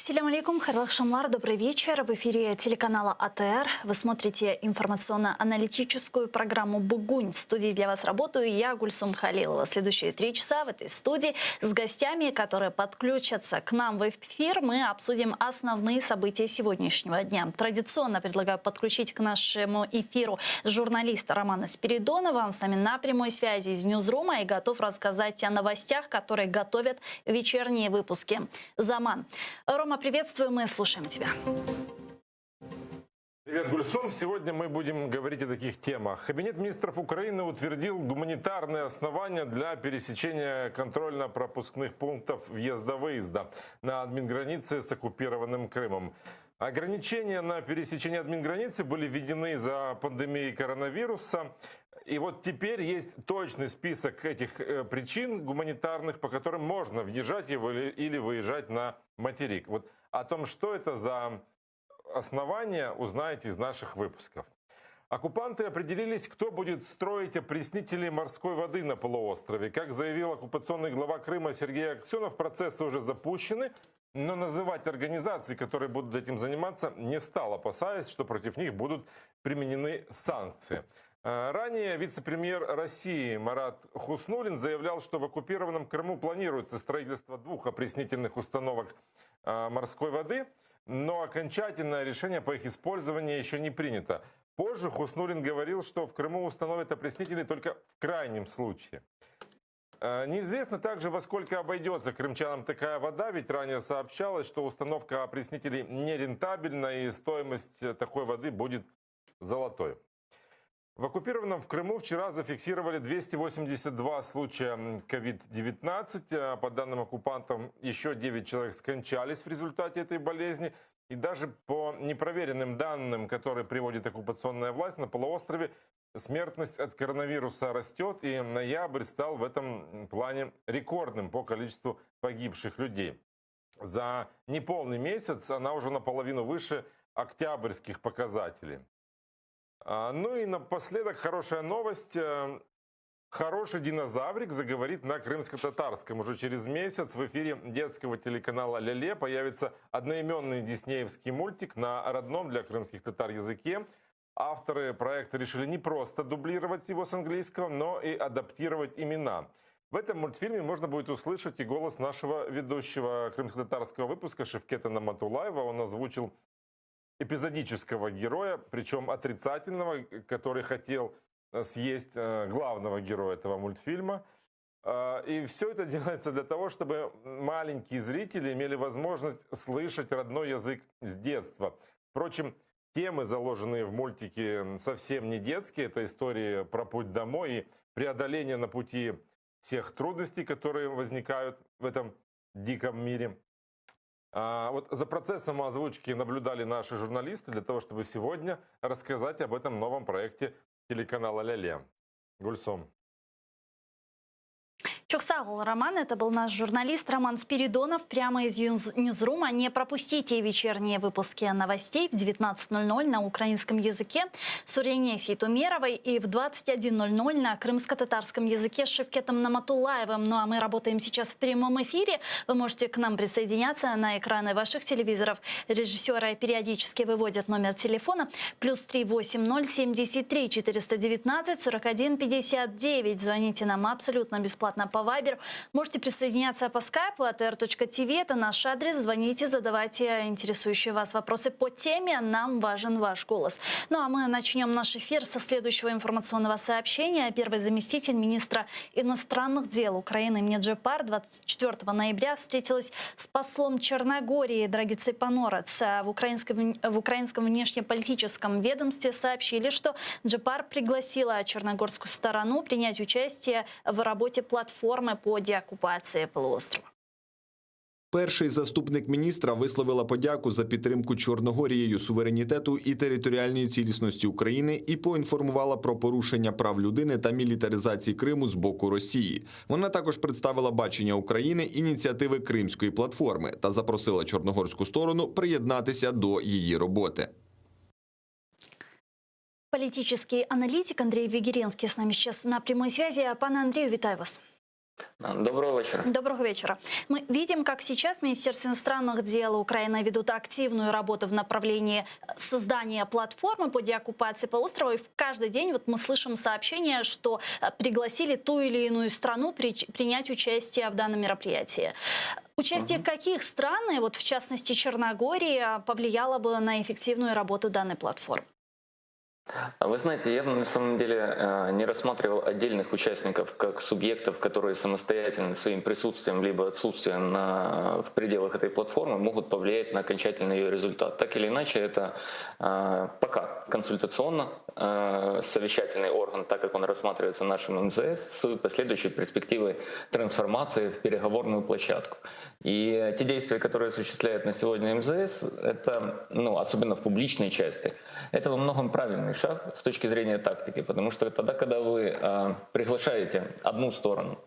Ассаляму алейкум, хайрлах шамлар, добрый вечер. В эфире телеканала АТР. Вы смотрите информационно-аналитическую программу «Бугунь». В студии для вас работаю я, Гульсум Халилова. Следующие 3 часа в этой студии с гостями, которые подключатся к нам в эфир, мы обсудим основные события сегодняшнего дня. Традиционно предлагаю подключить к нашему эфиру журналиста Романа Спиридонова. Он с нами на прямой связи из Ньюзрума и готов рассказать о новостях, которые готовят вечерние выпуски. Заман. Рома, приветствую, мы слушаем тебя. Привет, Гульсум. Сегодня мы будем говорить о таких темах. Кабинет министров Украины утвердил гуманитарные основания для пересечения контрольно-пропускных пунктов въезда-выезда на админгранице с оккупированным Крымом. Ограничения на пересечение админграницы были введены из-за пандемии коронавируса. И вот теперь есть точный список этих причин гуманитарных, по которым можно въезжать или выезжать на материк. Вот о том, что это за основания, узнаете из наших выпусков. Оккупанты определились, кто будет строить опреснители морской воды на полуострове. Как заявил оккупационный глава Крыма Сергей Аксенов, процессы уже запущены, но называть организации, которые будут этим заниматься, не стал, опасаясь, что против них будут применены санкции. Ранее вице-премьер России Марат Хуснуллин заявлял, что в оккупированном Крыму планируется строительство 2 опреснительных установок морской воды, но окончательное решение по их использованию еще не принято. Позже Хуснуллин говорил, что в Крыму установят опреснители только в крайнем случае. Неизвестно также, во сколько обойдется крымчанам такая вода, ведь ранее сообщалось, что установка опреснителей нерентабельна и стоимость такой воды будет золотой. В оккупированном в Крыму вчера зафиксировали 282 случая COVID-19. По данным оккупантам, еще 9 человек скончались в результате этой болезни. И даже по непроверенным данным, которые приводит оккупационная власть, на полуострове смертность от коронавируса растет. И ноябрь стал в этом плане рекордным по количеству погибших людей. За неполный месяц она уже наполовину выше октябрьских показателей. Ну и напоследок хорошая новость. Хороший динозаврик заговорит на крымско-татарском. Уже через месяц в эфире детского телеканала «Ляле» появится одноименный диснеевский мультик на родном для крымских татар языке. Авторы проекта решили не просто дублировать его с английского, но и адаптировать имена. В этом мультфильме можно будет услышать и голос нашего ведущего крымско-татарского выпуска Шевкета Наматулаева. Он озвучил эпизодического героя, причем отрицательного, который хотел съесть главного героя этого мультфильма. И все это делается для того, чтобы маленькие зрители имели возможность слышать родной язык с детства. Впрочем, темы, заложенные в мультике, совсем не детские. Это истории про путь домой и преодоление на пути всех трудностей, которые возникают в этом диком мире. Вот за процессом озвучки наблюдали наши журналисты для того, чтобы сегодня рассказать об этом новом проекте телеканала «Ляле». Гульсом. Чухсагул, Роман, это был наш журналист Роман Спиридонов прямо из Ньюзрума. Не пропустите вечерние выпуски новостей в 19:00 на украинском языке с Урене Сейтумеровой и в 21:00 на крымско-татарском языке с Шевкетом Наматулаевым. Ну а мы работаем сейчас в прямом эфире. Вы можете к нам присоединяться на экраны ваших телевизоров. Режиссеры периодически выводят номер телефона +3 80 73 419 41 59. Звоните нам абсолютно бесплатно по Вайберу. Можете присоединяться по скайпу atr.tv. Это наш адрес. Звоните, задавайте интересующие вас вопросы по теме. Нам важен ваш голос. Ну а мы начнем наш эфир со следующего информационного сообщения. Первый заместитель министра иностранных дел Украины Меджепар 24 ноября встретилась с послом Черногории Драгицей Панорец. В украинском внешнеполитическом ведомстве сообщили, что Джепар пригласила черногорскую сторону принять участие в работе платформы по деокупації полуострова. Перший заступник міністра висловила подяку за підтримку Чорногорією суверенітету і територіальної цілісності України і поінформувала про порушення прав людини та мілітаризації Криму з боку Росії. Вона також представила бачення України ініціативи Кримської платформи та запросила чорногорську сторону приєднатися до її роботи. Политический аналитик Андрей Вегеренский с нами сейчас на прямой связи. Пане Андрею, вітаю вас. Доброго вечера. Доброго вечера. Мы видим, как сейчас в Министерстве иностранных дел Украины ведут активную работу в направлении создания платформы по деоккупации полуострова. И каждый день вот мы слышим сообщения, что пригласили ту или иную страну принять участие в данном мероприятии. Участие каких стран, и вот в частности Черногории, повлияло бы на эффективную работу данной платформы? Вы знаете, я на самом деле не рассматривал отдельных участников как субъектов, которые самостоятельно своим присутствием либо отсутствием в пределах этой платформы могут повлиять на окончательный ее результат. Так или иначе, это пока консультационно совещательный орган, так как он рассматривается нашим МЗС, с последующей перспективой трансформации в переговорную площадку. И те действия, которые осуществляет на сегодня МЗС, это, особенно в публичной части, это во многом правильный шаг с точки зрения тактики, потому что тогда, когда вы приглашаете одну сторону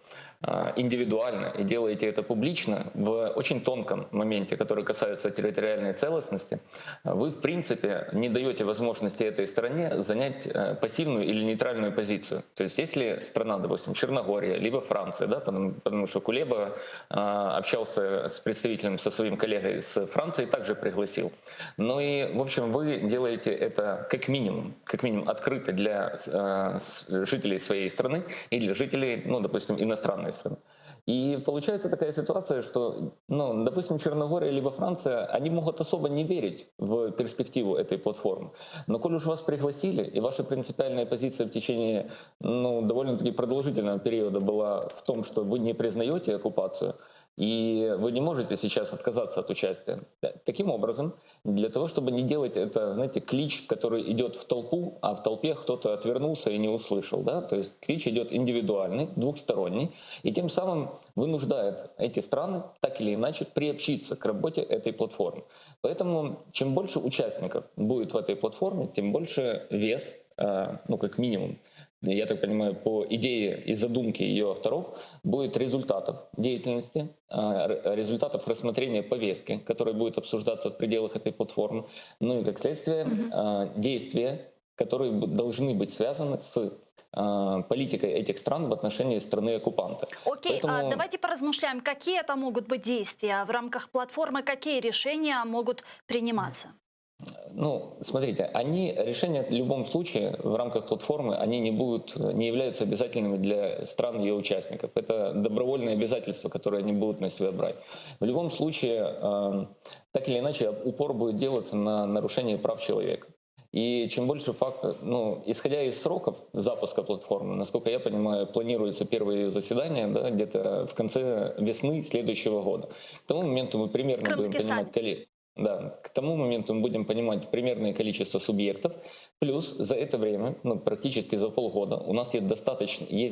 индивидуально и делаете это публично, в очень тонком моменте, который касается территориальной целостности, вы, в принципе, не даете возможности этой стороне занять пассивную или нейтральную позицию. То есть если страна, допустим, Черногория, либо Франция, да, потому что Кулеба общался с представителем, со своим коллегой с Франции, также пригласил. Ну и, в общем, вы делаете это как минимум открыто для жителей своей страны и для жителей, допустим, иностранной страны. И получается такая ситуация, что, допустим, Черногория либо Франция, они могут особо не верить в перспективу этой платформы. Но коль уж вас пригласили, и ваша принципиальная позиция в течение довольно-таки продолжительного периода была в том, что вы не признаете оккупацию, и вы не можете сейчас отказаться от участия. Таким образом, для того, чтобы не делать это, знаете, клич, который идет в толпу, а в толпе кто-то отвернулся и не услышал, да? То есть клич идет индивидуальный, двухсторонний, и тем самым вынуждает эти страны так или иначе приобщиться к работе этой платформы. Поэтому чем больше участников будет в этой платформе, тем больше вес, как минимум, я так понимаю, по идее и задумке ее авторов, будет результатов деятельности, результатов рассмотрения повестки, которая будет обсуждаться в пределах этой платформы, ну и, как следствие, действия, которые должны быть связаны с политикой этих стран в отношении страны-оккупанта. Окей, Поэтому... давайте поразмышляем, какие это могут быть действия в рамках платформы, какие решения могут приниматься? Смотрите, решения в любом случае в рамках платформы, они не являются обязательными для стран ее участников. Это добровольные обязательства, которые они будут на себя брать. В любом случае, так или иначе, упор будет делаться на нарушение прав человека. И чем больше фактов, исходя из сроков запуска платформы, насколько я понимаю, планируется первое заседание, да, где-то в конце весны следующего года. К тому моменту мы примерно будем понимать к тому моменту мы будем понимать примерное количество субъектов, плюс за это время, практически за полгода, у нас есть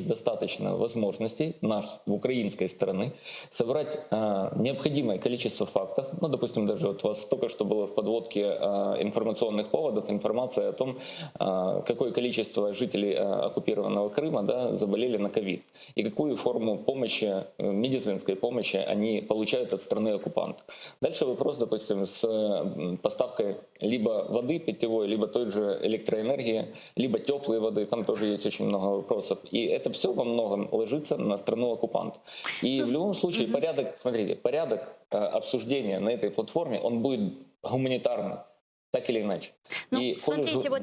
достаточно возможностей в украинской стороны собрать необходимое количество фактов. Допустим, даже вот у вас только что было в подводке информационных поводов информация о том, какое количество жителей оккупированного Крыма заболели на ковид и какую форму помощи, медицинской помощи они получают от страны-оккупанта. Дальше вопрос, допустим, с поставкой либо воды питьевой, либо той же электроэнергии, либо теплой воды, там тоже есть очень много вопросов. И это все во многом ложится на страну-оккупант. И в любом случае порядок обсуждения на этой платформе, он будет гуманитарный. Так или иначе. Смотрите, вот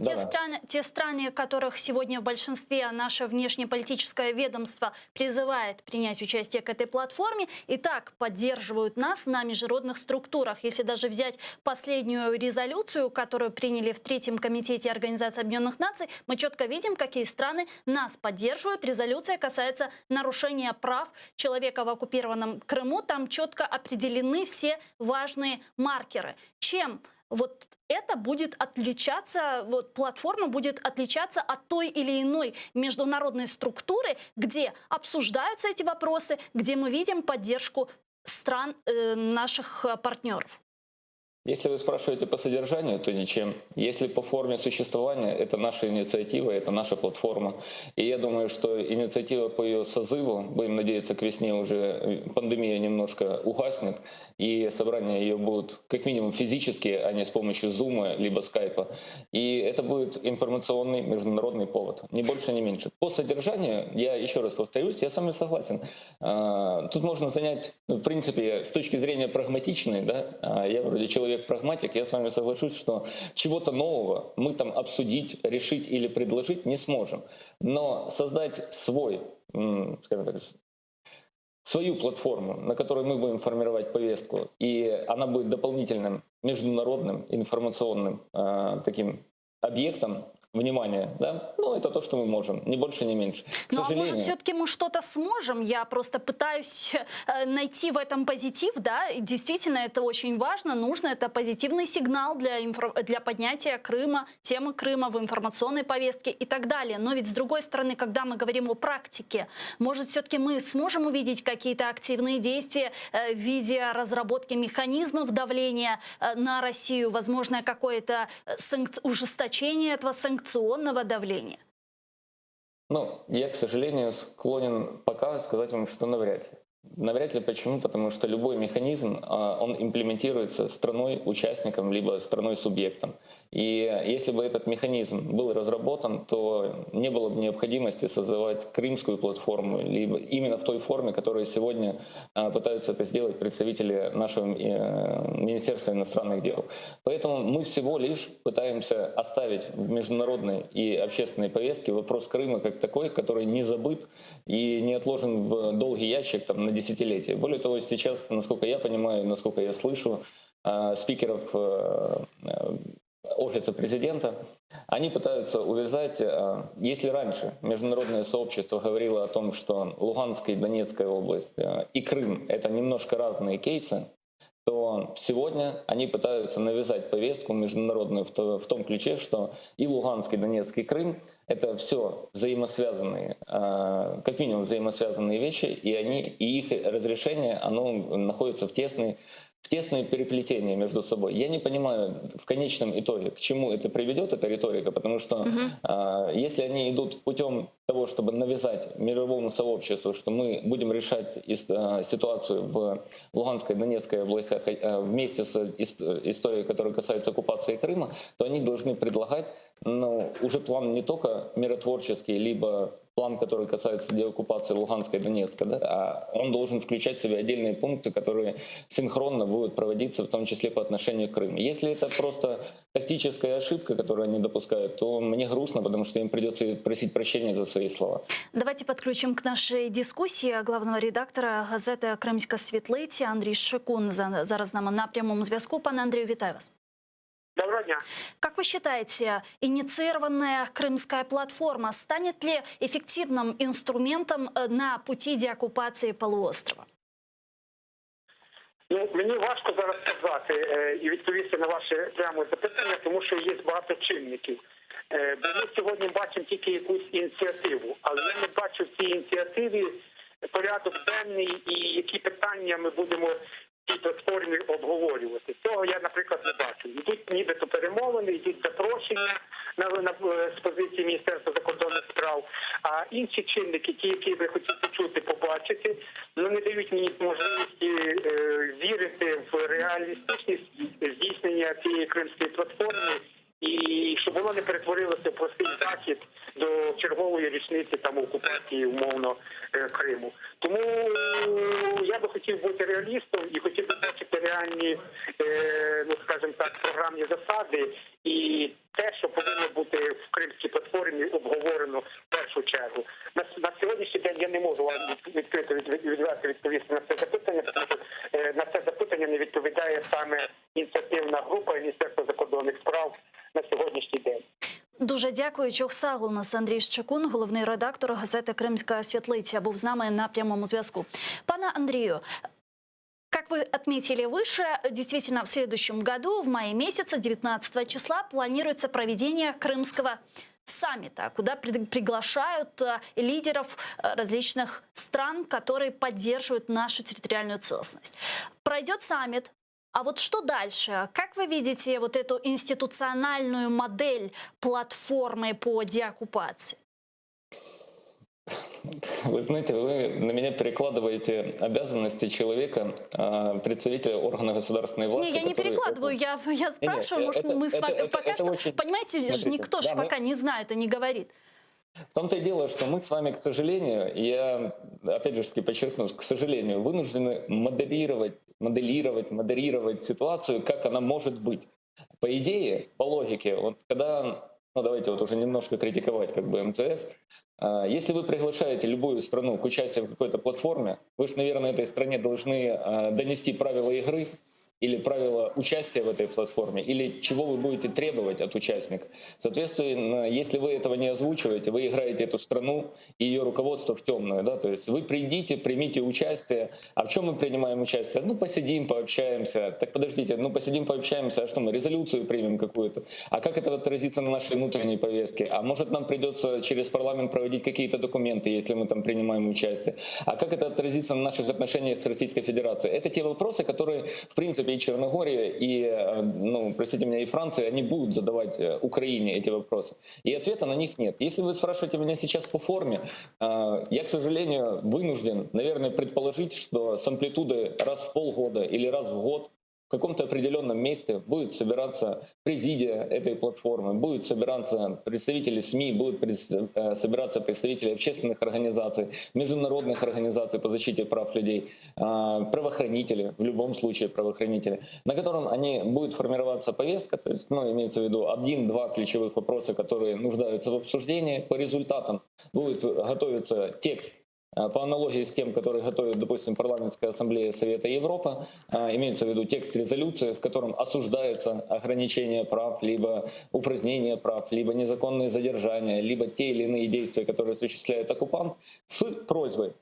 те страны, которых сегодня в большинстве наше внешнеполитическое ведомство призывает принять участие к этой платформе, и так поддерживают нас на международных структурах. Если даже взять последнюю резолюцию, которую приняли в Третьем комитете Организации Объединенных Наций, мы четко видим, какие страны нас поддерживают. Резолюция касается нарушения прав человека в оккупированном Крыму. Там четко определены все важные маркеры. Чем вот это будет отличаться, платформа будет отличаться от той или иной международной структуры, где обсуждаются эти вопросы, где мы видим поддержку стран, наших партнеров? Если вы спрашиваете по содержанию, то ничем. Если по форме существования, это наша инициатива, это наша платформа. И я думаю, что инициатива по ее созыву, будем надеяться, к весне уже пандемия немножко угаснет, и собрания ее будут как минимум физические, а не с помощью Zoom либо Skype. И это будет информационный международный повод. Ни больше, ни меньше. По содержанию, я еще раз повторюсь, я с вами согласен. Тут можно занять, в принципе, с точки зрения прагматичной, да, я вроде человек-прагматик, я с вами соглашусь, что чего-то нового мы там обсудить, решить или предложить не сможем. Но создать свой, скажем так, свою платформу, на которой мы будем формировать повестку, и она будет дополнительным международным информационным таким объектом внимания, да? Ну, это то, что мы можем, ни больше, ни меньше. Ну, а может, все-таки мы что-то сможем? Я просто пытаюсь найти в этом позитив, да, и действительно, это очень важно, нужно, это позитивный сигнал для поднятия Крыма, темы Крыма в информационной повестке и так далее. Но ведь, с другой стороны, когда мы говорим о практике, может, все-таки мы сможем увидеть какие-то активные действия в виде разработки механизмов давления на Россию, возможно, какое-то ужесточение этого санкционного давления? Ну, я, к сожалению, склонен пока сказать вам, что навряд ли. Навряд ли почему? Потому что любой механизм, он имплементируется страной-участником, либо страной-субъектом. И если бы этот механизм был разработан, то не было бы необходимости создавать крымскую платформу, либо именно в той форме, которой сегодня пытаются это сделать представители нашего Министерства иностранных дел. Поэтому мы всего лишь пытаемся оставить в международной и общественной повестке вопрос Крыма как такой, который не забыт и не отложен в долгий ящик там, на десятилетия. Более того, сейчас, насколько я понимаю, насколько я слышу, спикеров Офиса президента, они пытаются увязать, если раньше международное сообщество говорило о том, что Луганская и Донецкая область и Крым — это немножко разные кейсы, то сегодня они пытаются навязать повестку международную в том ключе, что и Луганск, и Донецк, и Крым — это все взаимосвязанные, как минимум взаимосвязанные вещи, и их разрешение, оно находится в тесной переплетение между собой. Я не понимаю в конечном итоге, к чему это приведет, эта риторика, потому что если они идут путем того, чтобы навязать мировому сообществу, что мы будем решать ситуацию в Луганской и Донецкой областях вместе с историей, которая касается оккупации Крыма, то они должны предлагать уже план не только миротворческий, либо план, который касается деоккупации Луганска и Донецка, да, а он должен включать в себя отдельные пункты, которые синхронно будут проводиться, в том числе по отношению к Крыму. Если это просто тактическая ошибка, которую они допускают, то мне грустно, потому что им придется просить прощения за свои слова. Давайте подключим к нашей дискусії главного редактора газети «Кримська світлиця» Андрій Шчекун зараз з нами на прямому зв'язку. Пане Андрію, вітаю вас. Доброго дня. Как вы считаете, инициированная крымская платформа станет ли эффективным инструментом на пути деоккупации полуострова? Ну, мені важко зараз сказати і відповісти на ваше пряме запитання, тому що є багато чинників. Бо ми сьогодні бачимо тільки якусь ініціативу, але я не бачу в цій ініціативі порядок денний і які питання ми будемо в цій платформі обговорювати. Цього я, наприклад, не бачу. Йдуть нібито перемовини, йдуть запрошення з позиції Міністерства закордонних справ, а інші чинники, ті, які би хотів почути, побачити, не дають мені можливості вірити в реалістичність здійснення цієї кримської платформи і щоб воно не перетворилося в простий захід до чергової річниці там окупації, умовно, Криму. Тому я би хотів бути реалістом і хотів би бачити реальні, скажімо так, програмні засади і те, що повинно бути в кримській платформі обговорено в першу чергу. На сьогоднішній день я не можу вам відкрито відповісти на це запитання, тому що на це запитання не відповідає саме ініціативна група Міністерства закордонних справ на сьогоднішній день. Дуже дякую. Чохсагл у нас Андрій Шчекун, головний редактор газети «Кримська світлиця», був з нами на прямому зв'язку. Пане Андрею, как вы отметили выше, действительно в следующем году, в мае месяце, 19 числа, планируется проведение Крымского саммита, куда приглашают лидеров различных стран, которые поддерживают нашу территориальную целостность. Пройдет саммит, А вот что дальше? Как вы видите вот эту институциональную модель платформы по деоккупации? Вы знаете, вы на меня перекладываете обязанности человека, представителя органа государственной власти. Не, я не который перекладываю, я спрашиваю, может, мы с вами пока это что, очень... понимаете, Смотрите, никто же да, пока не знает и не говорит. В том-то и дело, что мы с вами, к сожалению, я опять же подчеркну, к сожалению, вынуждены модерировать ситуацию, как она может быть. По идее, по логике, вот когда, ну давайте вот уже немножко критиковать как бы МЦС, если вы приглашаете любую страну к участию в какой-то платформе, вы же, наверное, этой стране должны донести правила игры, или правила участия в этой платформе, или чего вы будете требовать от участника. Соответственно, если вы этого не озвучиваете, вы играете эту страну и ее руководство в темную. Да? То есть вы придите, примите участие. А в чем мы принимаем участие? Ну, посидим, пообщаемся. Так подождите, ну, посидим, пообщаемся. А что, мы резолюцию примем какую-то? А как это отразится на нашей внутренней повестке? А может, нам придется через парламент проводить какие-то документы, если мы там принимаем участие? А как это отразится на наших отношениях с Российской Федерацией? Это те вопросы, которые, в принципе, и Черногория, и, ну, простите меня, и Франция, они будут задавать Украине эти вопросы. И ответа на них нет. Если вы спрашиваете меня сейчас по форме, я, к сожалению, вынужден, наверное, предположить, что с амплитудой раз в полгода или раз в год в каком-то определенном месте будет собираться президия этой платформы, будут собираться представители СМИ, будут собираться представители общественных организаций, международных организаций по защите прав людей, правоохранители, в любом случае правоохранители, на котором будет формироваться повестка, то есть, ну, имеется в виду 1-2 ключевых вопроса, которые нуждаются в обсуждении. По результатам будет готовиться текст, по аналогии с тем, который готовит, допустим, Парламентская ассамблея Совета Европы, имеется в виду текст резолюции, в котором осуждается ограничение прав, либо упразднение прав, либо незаконные задержания, либо те или иные действия, которые осуществляет оккупант, с просьбой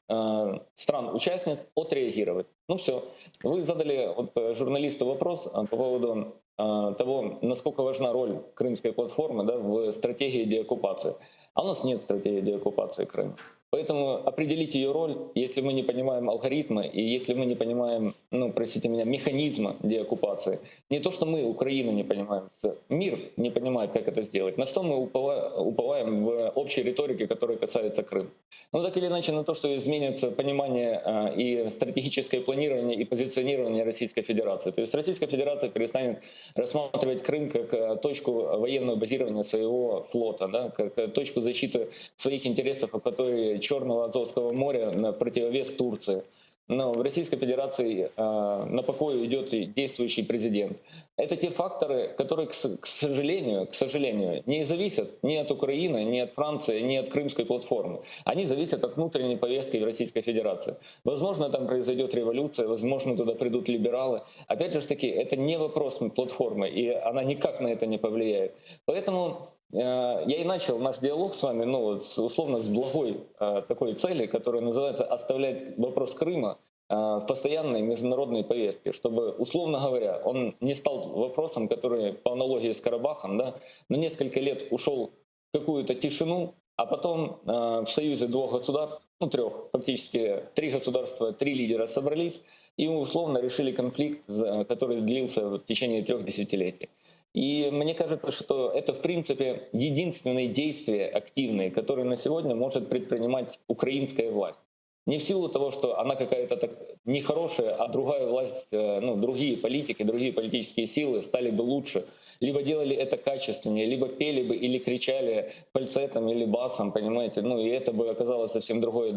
стран-участниц отреагировать. Ну все. Вы задали журналисту вопрос по поводу того, насколько важна роль Крымской платформы, да, в стратегии деоккупации. А у нас нет стратегии деоккупации Крыма. Поэтому определить ее роль, если мы не понимаем алгоритмы и если мы не понимаем, ну, простите меня, механизма деоккупации. Не то, что мы, Украина, не понимаем, мир не понимает, как это сделать. На что мы уповаем в общей риторике, которая касается Крыма? Ну, так или иначе, на то, что изменится понимание и стратегическое планирование и позиционирование Российской Федерации. То есть Российская Федерация перестанет рассматривать Крым как точку военного базирования своего флота, да, как точку защиты своих интересов, о которой Черного Азовского моря в противовес Турции. Но в Российской Федерации на покой идет и действующий президент. Это те факторы, которые, к сожалению, не зависят ни от Украины, ни от Франции, ни от Крымской платформы. Они зависят от внутренней повестки в Российской Федерации. Возможно, там произойдет революция, возможно, туда придут либералы. Опять же таки, это не вопрос платформы, и она никак на это не повлияет. Поэтому я и начал наш диалог с вами, ну, условно, с благой такой цели, которая называется «оставлять вопрос Крыма в постоянной международной повестке», чтобы, условно говоря, он не стал вопросом, который по аналогии с Карабахом, да, на несколько лет ушел в какую-то тишину, а потом в союзе двух государств, ну, трех, фактически 3 государства, 3 лидера собрались и условно решили конфликт, который длился в течение 3 десятилетий. И мне кажется, что это, в принципе, единственные действия активные, которые на сегодня может предпринимать украинская власть. Не в силу того, что она какая-то так нехорошая, а другая власть, ну, другие политики, другие политические силы стали бы лучше, либо делали это качественнее, либо пели бы или кричали фальцетом или басом, понимаете, ну и это бы оказалось совсем другое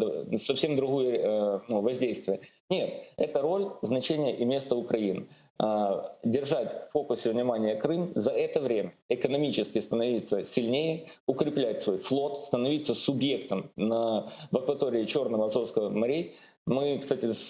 воздействие. Нет, это роль, значение и место Украины. Держать в фокусе внимания Крым, за это время экономически становиться сильнее, укреплять свой флот, становиться субъектом в акватории Черного Азовского морей. Мы, кстати, с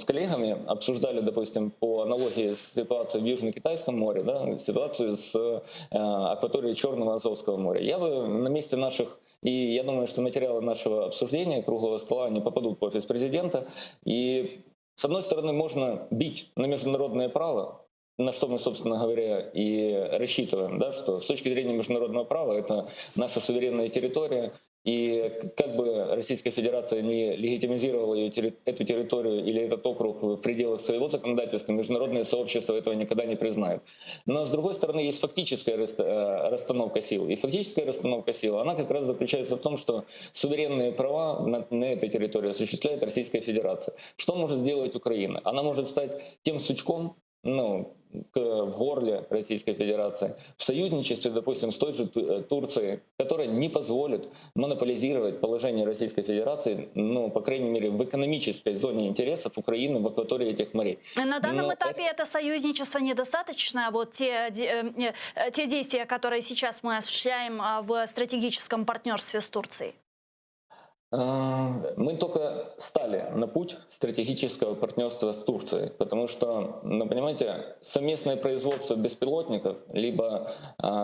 коллегами обсуждали, допустим, по аналогии с ситуацией в Южно-Китайском море, да, ситуацию с акваторией Черного Азовского моря. Я бы на месте наших, и я думаю, что материалы нашего обсуждения, круглого стола, они попадут в офис президента, и с одной стороны, можно бить на международное право, на что мы, собственно говоря, и рассчитываем, да, что с точки зрения международного права это наша суверенная территория, И как бы Российская Федерация не легитимизировала эту территорию или этот округ в пределах своего законодательства, международное сообщество этого никогда не признает. Но, с другой стороны, есть фактическая расстановка сил. И фактическая расстановка сил, она как раз заключается в том, что суверенные права на этой территории осуществляет Российская Федерация. Что может сделать Украина? Она может стать тем сучком, в горле Российской Федерации, в союзничестве, допустим, с той же Турцией, которая не позволит монополизировать положение Российской Федерации, по крайней мере, в экономической зоне интересов Украины в акватории этих морей. На данном этапе это союзничество недостаточно. Вот те действия, которые сейчас мы осуществляем в стратегическом партнерстве с Турцией. Мы только стали на путь стратегического партнерства с Турцией, потому что, понимаете, совместное производство беспилотников, либо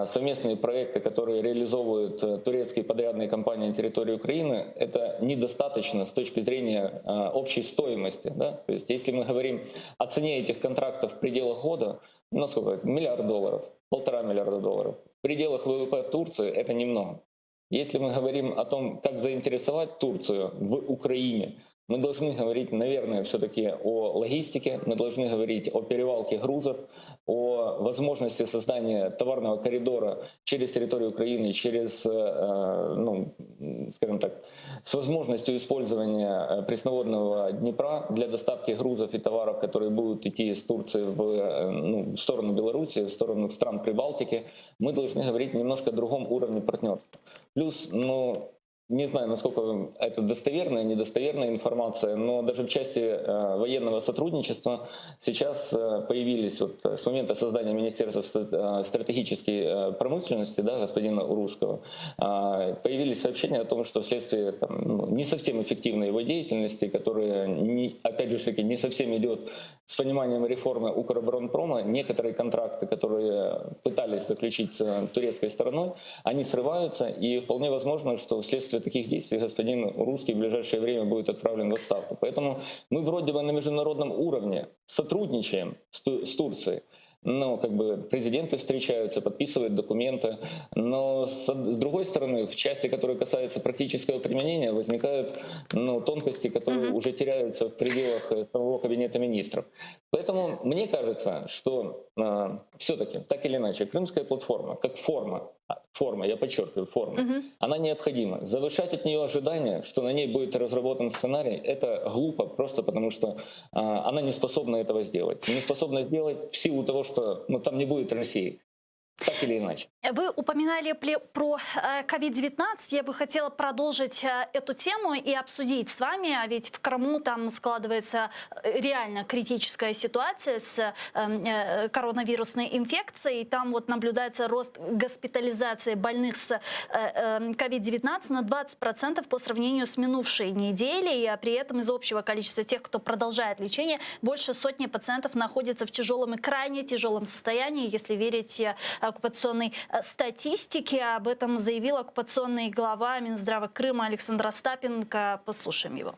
совместные проекты, которые реализовывают турецкие подрядные компании на территории Украины, это недостаточно с точки зрения общей стоимости. Да? То есть если мы говорим о цене этих контрактов в пределах года, сколько это? $1 миллиард, $1,5 миллиарда. В пределах ВВП Турции это немного. Если мы говорим о том, как заинтересовать Турцию в Украине, мы должны говорить, наверное, все-таки о логистике, мы должны говорить о перевалке грузов, о возможности создания товарного коридора через территорию Украины, через, скажем так, с возможностью использования пресноводного Днепра для доставки грузов и товаров, которые будут идти из Турции в сторону Беларуси, в сторону стран Прибалтики. Мы должны говорить немножко о другом уровне партнерства. Плюс, не знаю, насколько это достоверная, недостоверная информация, но даже в части военного сотрудничества сейчас появились, с момента создания Министерства стратегической промышленности, господина Урусского, появились сообщения о том, что вследствие не совсем эффективной его деятельности, которая, опять же, не совсем идет с пониманием реформы Укроборонпрома, некоторые контракты, которые пытались заключить с турецкой стороной, они срываются, и вполне возможно, что вследствие таких действий господин Русский в ближайшее время будет отправлен в отставку. Поэтому мы вроде бы на международном уровне сотрудничаем с Турцией. Президенты встречаются, подписывают документы, но с другой стороны, в части, которая касается практического применения, возникают тонкости, которые уже теряются в пределах самого кабинета министров. Поэтому мне кажется, что все-таки, так или иначе, Крымская платформа, как форма, я подчеркиваю, форма, она необходима. Завышать от нее ожидания, что на ней будет разработан сценарий, это глупо, просто потому что она не способна этого сделать. Не способна сделать в силу того, что там не будет России. Так или иначе. Вы упоминали про COVID-19. Я бы хотела продолжить эту тему и обсудить с вами. А ведь в Крыму там складывается реально критическая ситуация с коронавирусной инфекцией. Там наблюдается рост госпитализации больных с COVID-19 на 20% по сравнению с минувшей неделей. А при этом из общего количества тех, кто продолжает лечение, больше сотни пациентов находятся в тяжелом и крайне тяжелом состоянии, если верить оккупационной статистике. Об этом заявил оккупационный глава Минздрава Крыма Александр Остапенко. Послушаем его.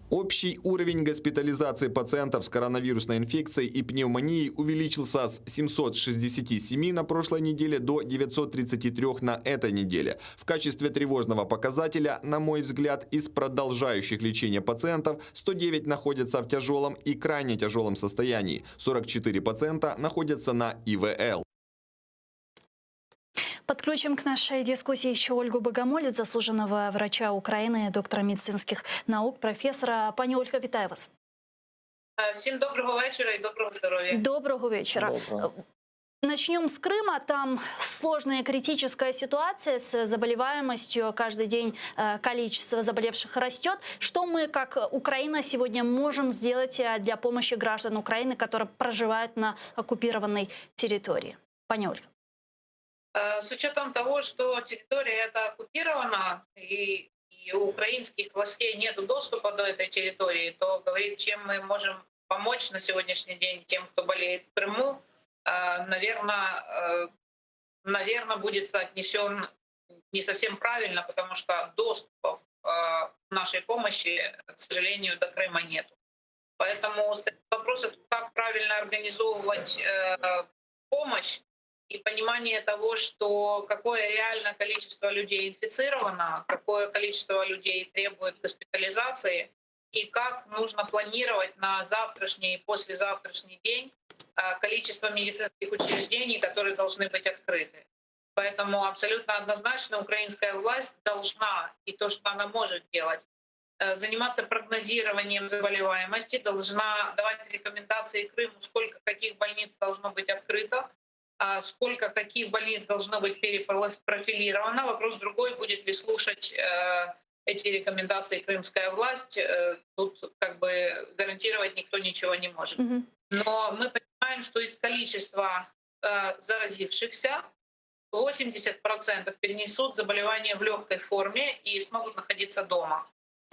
Общий уровень госпитализации пациентов с коронавирусной инфекцией и пневмонией увеличился с 767 на прошлой неделе до 933 на этой неделе. В качестве тревожного показателя, на мой взгляд, из продолжающих лечение пациентов 109 находятся в тяжелом и крайне тяжелом состоянии, 44 пациента находятся на ИВЛ. Подключим к нашей дискуссии еще Ольгу Богомолец, заслуженного врача Украины, доктора медицинских наук, профессора. Пані Ольга, вітаю вас. Всем доброго вечера и доброго здоровья. Доброго вечера. Доброго. Начнем с Крыма. Там сложная критическая ситуация с заболеваемостью. Каждый день количество заболевших растет. Что мы, как Украина, сегодня можем сделать для помощи граждан Украины, которые проживают на оккупированной территории? Пані Ольга. С учетом того, что территория эта оккупирована и у украинских властей нет доступа до этой территории, то говорить, чем мы можем помочь на сегодняшний день тем, кто болеет в Крыму, наверное, будет соотнесен не совсем правильно, потому что доступов нашей помощи, к сожалению, до Крыма нет. Поэтому вопрос, как правильно организовывать помощь, и понимание того, что какое реальное количество людей инфицировано, какое количество людей требует госпитализации, и как нужно планировать на завтрашний и послезавтрашний день количество медицинских учреждений, которые должны быть открыты. Поэтому абсолютно однозначно украинская власть должна, и то, что она может делать, заниматься прогнозированием заболеваемости, должна давать рекомендации Крыму, сколько каких больниц должно быть открыто, сколько каких больниц должно быть перепрофилировано. Вопрос другой, будет ли слушать эти рекомендации крымская власть. Тут как бы гарантировать никто ничего не может. Но мы понимаем, что из количества заразившихся 80% перенесут заболевание в легкой форме и смогут находиться дома.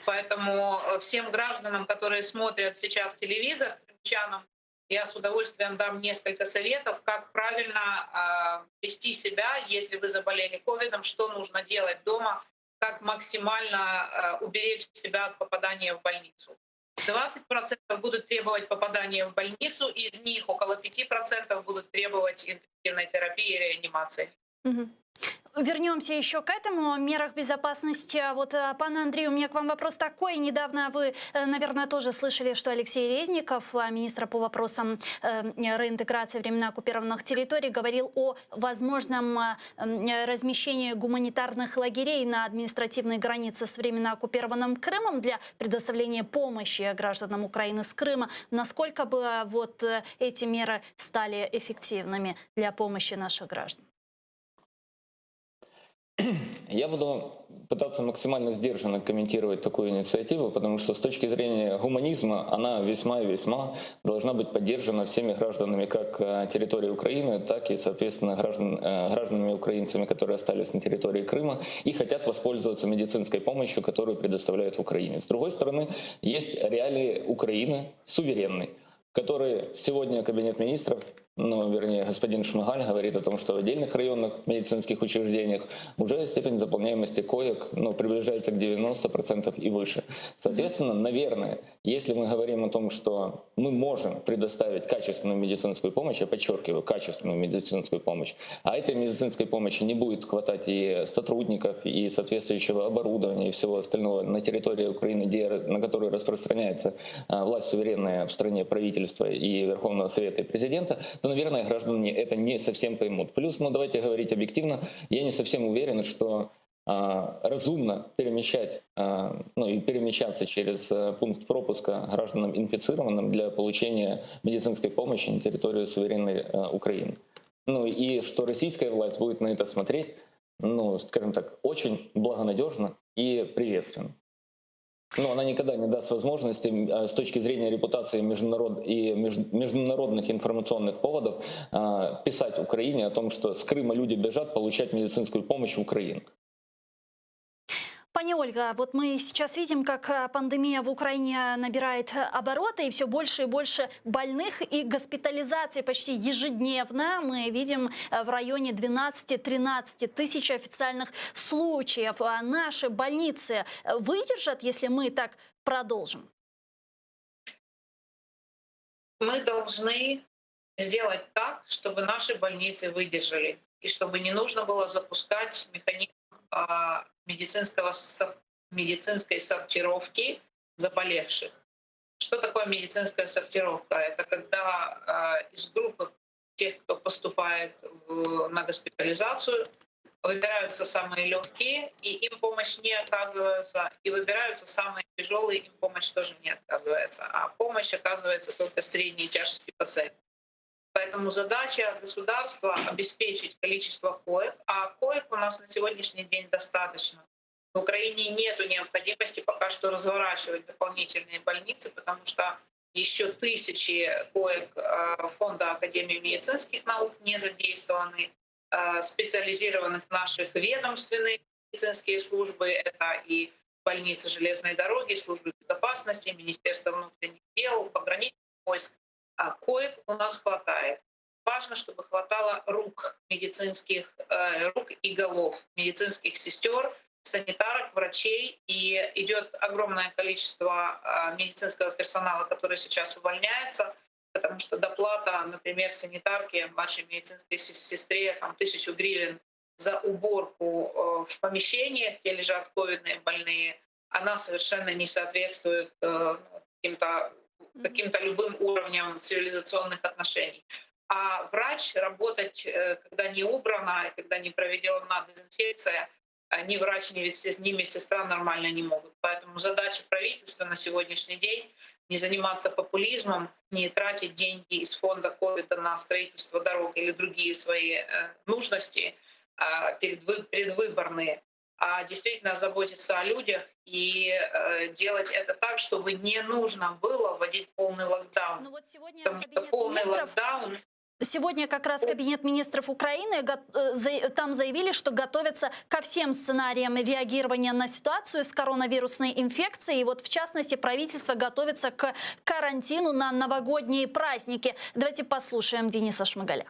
Поэтому всем гражданам, которые смотрят сейчас телевизор, крымчанам, я с удовольствием дам несколько советов, как правильно вести себя, если вы заболели ковидом, что нужно делать дома, как максимально уберечь себя от попадания в больницу. 20% будут требовать попадания в больницу, из них около 5% будут требовать интенсивной терапии и реанимации. Вернемся еще к этому, о мерах безопасности. Вот, пан Андрей, у меня к вам вопрос такой. Недавно вы, наверное, тоже слышали, что Алексей Резников, министр по вопросам реинтеграции временно оккупированных территорий, говорил о возможном размещении гуманитарных лагерей на административной границе с временно оккупированным Крымом для предоставления помощи гражданам Украины с Крыма. Насколько бы вот эти меры стали эффективными для помощи наших граждан? Я буду пытаться максимально сдержанно комментировать такую инициативу, потому что с точки зрения гуманизма она весьма и весьма должна быть поддержана всеми гражданами как территории Украины, так и, соответственно, гражданами украинцами, которые остались на территории Крыма и хотят воспользоваться медицинской помощью, которую предоставляет Украине. С другой стороны, есть реалии Украины суверенной, который сегодня Кабинет министров, вернее, господин Шмыгаль говорит о том, что в отдельных районных медицинских учреждениях уже степень заполняемости коек приближается к 90% и выше. Соответственно, наверное, если мы говорим о том, что мы можем предоставить качественную медицинскую помощь, я подчеркиваю, качественную медицинскую помощь, а этой медицинской помощи не будет хватать и сотрудников, и соответствующего оборудования, и всего остального на территории Украины, на которой распространяется власть суверенная в стране, правительства и Верховного Совета и президента, то, наверное, граждане это не совсем поймут. Плюс, давайте говорить объективно, я не совсем уверен, что разумно перемещать, и перемещаться через пункт пропуска гражданам инфицированным для получения медицинской помощи на территорию суверенной Украины. И что российская власть будет на это смотреть, скажем так, очень благонадежно и приветственно. Но она никогда не даст возможности с точки зрения репутации международных информационных поводов писать Украине о том, что с Крыма люди бежат получать медицинскую помощь в Украину. Пани Ольга, вот мы сейчас видим, как пандемия в Украине набирает обороты, и все больше и больше больных, и госпитализации почти ежедневно. Мы видим в районе 12-13 тысяч официальных случаев. А наши больницы выдержат, если мы так продолжим? Мы должны сделать так, чтобы наши больницы выдержали, и чтобы не нужно было запускать механизм медицинской сортировки заболевших. Что такое медицинская сортировка? Это когда из группы тех, кто поступает на госпитализацию, выбираются самые легкие, и им помощь не оказывается, и выбираются самые тяжелые, им помощь тоже не оказывается. А помощь оказывается только средней тяжести пациентов. Поэтому задача государства — обеспечить количество коек, а коек у нас на сегодняшний день достаточно. В Украине нет необходимости пока что разворачивать дополнительные больницы, потому что еще тысячи коек Фонда Академии медицинских наук не задействованы, специализированных наших ведомственных медицинские службы, это и больницы железной дороги, службы безопасности, Министерство внутренних дел, пограничных войск. А коек у нас хватает. Важно, чтобы хватало рук и голов медицинских сестер, санитарок, врачей. И идет огромное количество медицинского персонала, который сейчас увольняется. потому что доплата, например, санитарке, младшей медицинской сестре, там, 1000 гривен за уборку в помещении, где лежат ковидные больные, она совершенно не соответствует каким-то любым уровням цивилизационных отношений. А врач работать, когда не убрано, когда не проведена дезинфекция, ни врач, ни медсестра нормально не могут. Поэтому задача правительства на сегодняшний день не заниматься популизмом, не тратить деньги из фонда ковида на строительство дорог или другие свои нужности предвыборные, а действительно заботиться о людях и делать это так, чтобы не нужно было вводить полный локдаун. Ну вот сегодня Потому что Кабинет полный министров... локдаун... Сегодня как раз Кабинет министров Украины там заявили, что готовятся ко всем сценариям реагирования на ситуацию с коронавирусной инфекцией. И вот в частности правительство готовится к карантину на новогодние праздники. Давайте послушаем Дениса Шмигаля.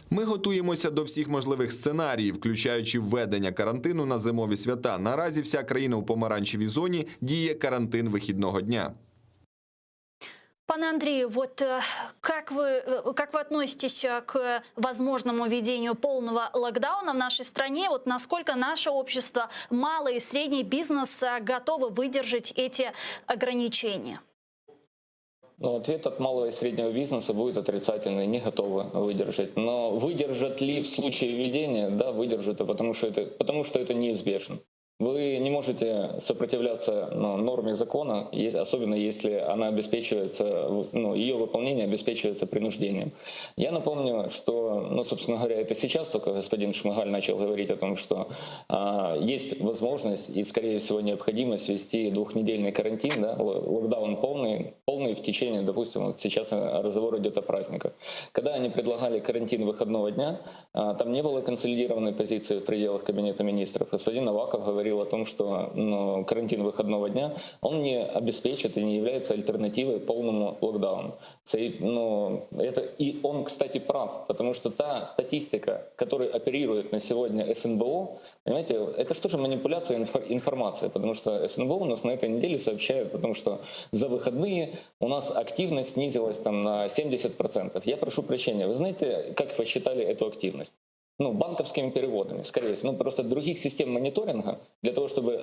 Ми готуємося до всіх можливих сценаріїв, включаючи введення карантину на зимові свята. Наразі вся країна у помаранчевій зоні, діє карантин вихідного дня. Пане Андрею, вот как вы относитесь к возможному введению полного локдауна в нашей стране? Вот насколько наше общество, малый и средний бизнес готовы выдержать эти ограничения? Ответ от малого и среднего бизнеса будет отрицательный, не готовы выдержать. Но выдержат ли в случае введения? Да, выдержат, потому что это неизбежно. Вы не можете сопротивляться норме закона, особенно если она обеспечивается, ее выполнение обеспечивается принуждением. Я напомню, что, собственно говоря, это сейчас только господин Шмигаль начал говорить о том, что есть возможность и, скорее всего, необходимость ввести двухнедельный карантин, да, локдаун полный в течение, допустим, вот сейчас разговор идет о праздниках. Когда они предлагали карантин выходного дня, там не было консолидированной позиции в пределах Кабинета министров. Господин Аваков говорил о том, что карантин выходного дня, он не обеспечит и не является альтернативой полному локдауну. И он, кстати, прав, потому что та статистика, которой оперирует на сегодня СНБО, понимаете, это что же манипуляция информацией, потому что СНБО у нас на этой неделе сообщает о том, что за выходные у нас активность снизилась там на 70%. Я прошу прощения, вы знаете, как вы считали эту активность? Банковскими переводами, скорее всего. Просто других систем мониторинга для того, чтобы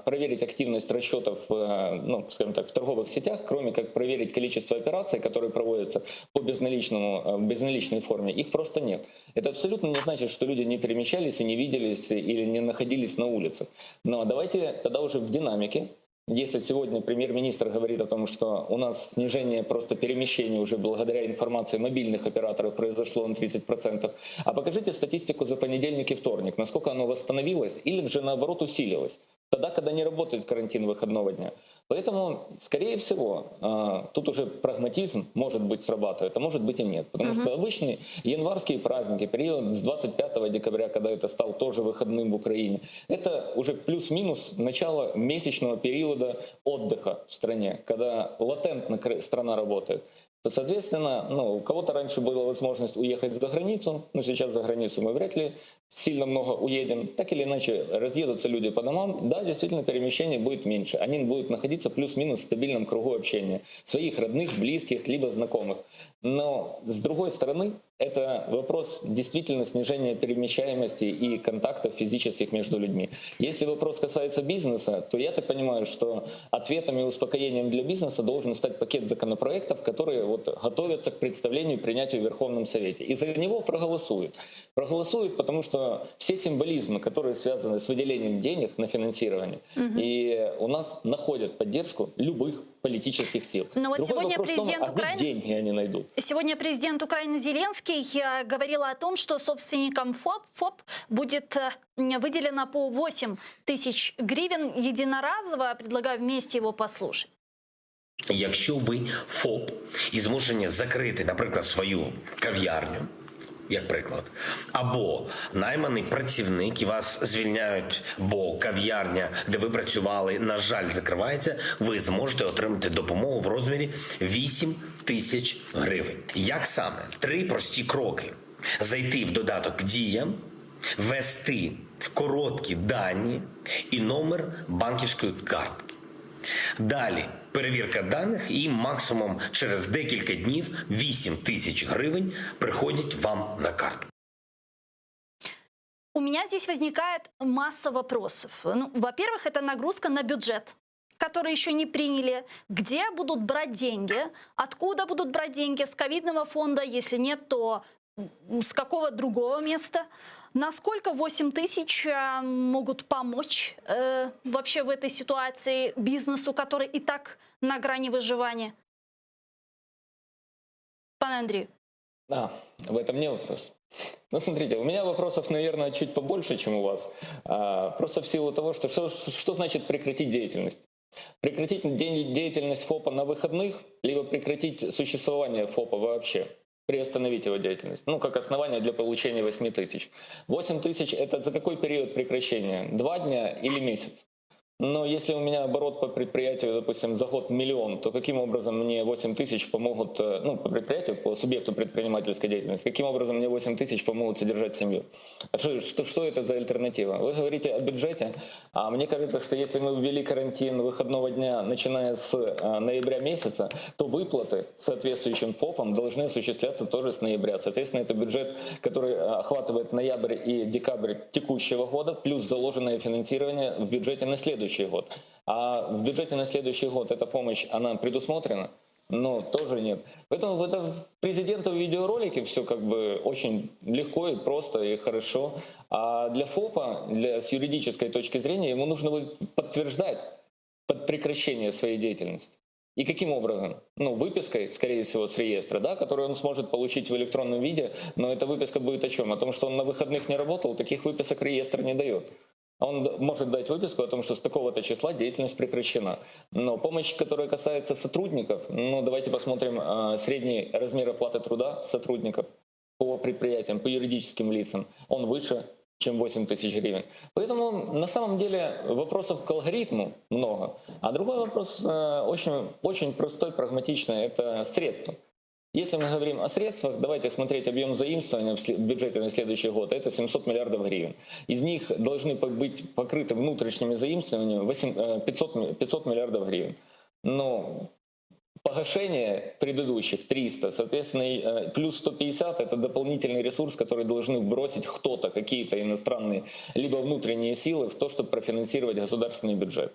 проверить активность расчетов, скажем так, в торговых сетях, кроме как проверить количество операций, которые проводятся по безналичной форме, их просто нет. Это абсолютно не значит, что люди не перемещались и не виделись или не находились на улице. Но давайте тогда уже в динамике. Если сегодня премьер-министр говорит о том, что у нас снижение просто перемещений уже благодаря информации мобильных операторов произошло на 30%, а покажите статистику за понедельник и вторник, насколько оно восстановилось или же наоборот усилилось, тогда, когда не работает карантин выходного дня. Поэтому, скорее всего, тут уже прагматизм, может быть, срабатывает, а может быть и нет. Потому что обычные январские праздники, период с 25 декабря, когда это стал тоже выходным в Украине, это уже плюс-минус начало месячного периода отдыха в стране, когда латентно страна работает. Соответственно, у кого-то раньше была возможность уехать за границу, но сейчас за границу мы вряд ли сильно много уедем. Так или иначе, разъедутся люди по домам. Да, действительно, перемещение будет меньше. Они будут находиться плюс-минус в стабильном кругу общения. Своих родных, близких, либо знакомых. Но, с другой стороны, это вопрос действительно снижения перемещаемости и контактов физических между людьми. Если вопрос касается бизнеса, то я так понимаю, что ответом и успокоением для бизнеса должен стать пакет законопроектов, которые готовятся к представлению и принятию в Верховном Совете. И за него проголосуют. Проголосуют, потому что все символизмы, которые связаны с выделением денег на финансирование, и у нас находят поддержку любых политических сил. Но вот сегодня президент Украины... деньги они найдут. Сегодня президент Украины Зеленский говорил о том, что собственникам ФОП будет выделено по 8 тысяч гривен единоразово. Предлагаю вместе его послушать. Якщо ви ФОП і змушені закрити, наприклад, свою кав'ярню, як приклад, або найманий працівник і вас звільняють, бо кав'ярня, де ви працювали, на жаль, закривається, ви зможете отримати допомогу в розмірі 8 тисяч гривень. Як саме? 3 прості кроки. Зайти в додаток «Дія», ввести короткі дані і номер банківської картки. Далі перевірка даних і максимум через декілька днів 8 тисяч гривень приходять вам на карту. У меня здесь возникает масса вопросов. Ну, во-первых, это нагрузка на бюджет, который еще не приняли. Где будут брать деньги? Откуда будут брать деньги? С ковидного фонда? Если нет, то с какого другого места? Насколько 8 тысяч могут помочь вообще в этой ситуации бизнесу, который и так на грани выживания? Пан Андрей. Да, в этом не вопрос. Ну, смотрите, у меня вопросов, наверное, чуть побольше, чем у вас. Просто в силу того, что значит прекратить деятельность. Прекратить деятельность ФОПа на выходных, либо прекратить существование ФОПа вообще. Приостановить его деятельность. Ну, как основание для получения 8 тысяч. 8 тысяч – это за какой период прекращения? 2 дня или месяц? Но если у меня оборот по предприятию, допустим, за год 1 миллион, то каким образом мне 8 тысяч помогут, ну, по предприятию, по субъекту предпринимательской деятельности, каким образом мне 8 тысяч помогут содержать семью? Что это за альтернатива? Вы говорите о бюджете, а мне кажется, что если мы ввели карантин выходного дня, начиная с ноября месяца, то выплаты соответствующим ФОПам должны осуществляться тоже с ноября. Соответственно, это бюджет, который охватывает ноябрь и декабрь текущего года, плюс заложенное финансирование в бюджете на следующий год. А в бюджете на следующий год эта помощь, она предусмотрена? Но тоже нет. Поэтому это президента в видеоролике все как бы очень легко и просто и хорошо. А для ФОПа, с юридической точки зрения, ему нужно будет подтверждать под прекращение своей деятельности. И каким образом? Ну, выпиской, скорее всего, с реестра, да, которую он сможет получить в электронном виде, но эта выписка будет о чем? О том, что он на выходных не работал, таких выписок реестр не дает. Он может дать выписку о том, что с такого-то числа деятельность прекращена. Но помощь, которая касается сотрудников, ну давайте посмотрим средний размер оплаты труда сотрудников по предприятиям, по юридическим лицам. Он выше, чем 8 тысяч гривен. Поэтому на самом деле вопросов к алгоритму много. А другой вопрос очень, очень простой, прагматичный – это средства. Если мы говорим о средствах, давайте смотреть объем заимствования в бюджете на следующий год. Это 700 миллиардов гривен. Из них должны быть покрыты внутренними заимствованиями 500 миллиардов гривен. Но погашение предыдущих 300, соответственно, плюс 150 – это дополнительный ресурс, который должны бросить кто-то, какие-то иностранные, либо внутренние силы в то, чтобы профинансировать государственный бюджет.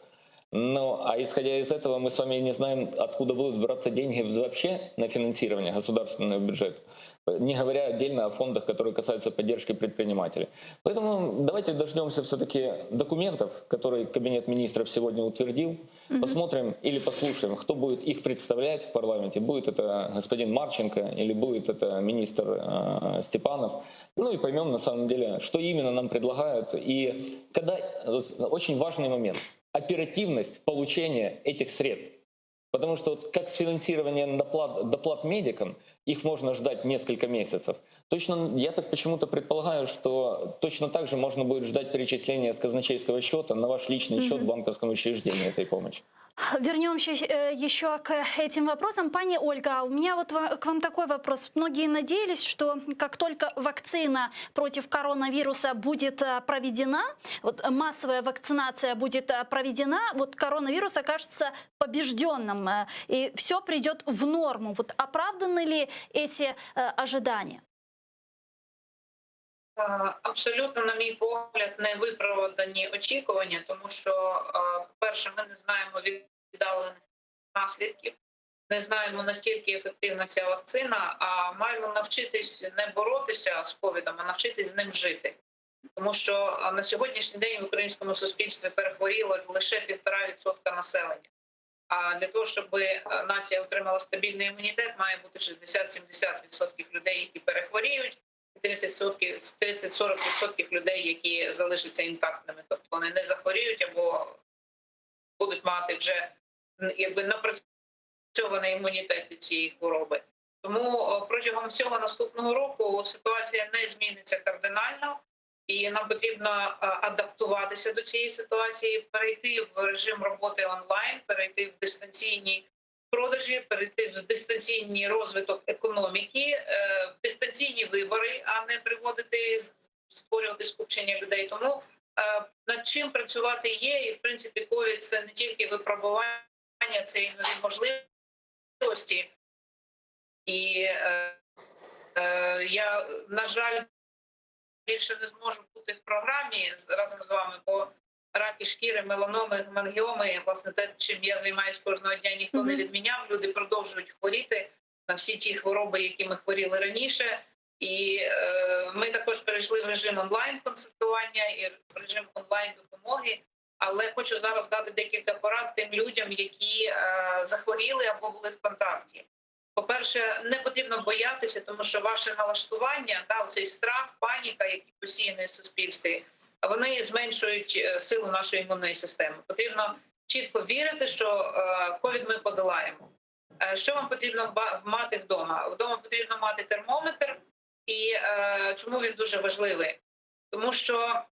Ну, а исходя из этого, мы с вами не знаем, откуда будут браться деньги вообще на финансирование государственного бюджета, не говоря отдельно о фондах, которые касаются поддержки предпринимателей. Поэтому давайте дождемся все-таки документов, которые Кабинет министров сегодня утвердил, посмотрим или послушаем, кто будет их представлять в парламенте. Будет это господин Марченко или будет это министр Степанов. Ну и поймем на самом деле, что именно нам предлагают. И когда очень важный момент – оперативность получения этих средств. Потому что вот как с финансированием доплат медикам, их можно ждать несколько месяцев. Точно, я так почему-то предполагаю, что точно так же можно будет ждать перечисления с казначейского счета на ваш личный счет в банковском учреждении этой помощи. Вернемся еще к этим вопросам. Пани Ольга, у меня вот к вам такой вопрос. Многие надеялись, что как только вакцина против коронавируса будет проведена, вот массовая вакцинация будет проведена, вот коронавирус окажется побежденным, и все придет в норму. Вот оправданы ли эти ожидания? Абсолютно, на мій погляд, не виправдані очікування, тому що, по-перше, ми не знаємо віддалених наслідків, не знаємо, наскільки ефективна ця вакцина, а маємо навчитись не боротися з ковідом, а навчитись з ним жити. Тому що на сьогоднішній день в українському суспільстві перехворіло лише 1,5% населення. А для того, щоб нація отримала стабільний імунітет, має бути 60-70% людей, які перехворіють, 30-40% людей, які залишаться інтактними, тобто вони не захворіють або будуть мати вже напрацьований імунітет від цієї хвороби. Тому протягом всього наступного року ситуація не зміниться кардинально, і нам потрібно адаптуватися до цієї ситуації, перейти в режим роботи онлайн, перейти в дистанційні продажі, перейти в дистанційний розвиток економіки, в дистанційні вибори, а не створювати скупчення людей. Тому над чим працювати є, і в принципі ковід це не тільки випробування, це і нові можливості. І я, на жаль, більше не зможу бути в програмі разом з вами, бо раки шкіри, меланоми, гемангіоми, власне, те, чим я займаюся кожного дня, ніхто не відміняв. Люди продовжують хворіти на всі ті хвороби, які ми хворіли раніше. І ми також перейшли в режим онлайн-консультування і в режим онлайн-допомоги. Але хочу зараз дати декілька порад тим людям, які захворіли або були в контакті. По-перше, не потрібно боятися, тому що ваше налаштування, цей страх, паніка, які посіяні в суспільстві, вони зменшують силу нашої імунної системи. Потрібно чітко вірити, що ковід ми подолаємо. Що вам потрібно мати вдома? Вдома потрібно мати термометр. І чому він дуже важливий? Тому що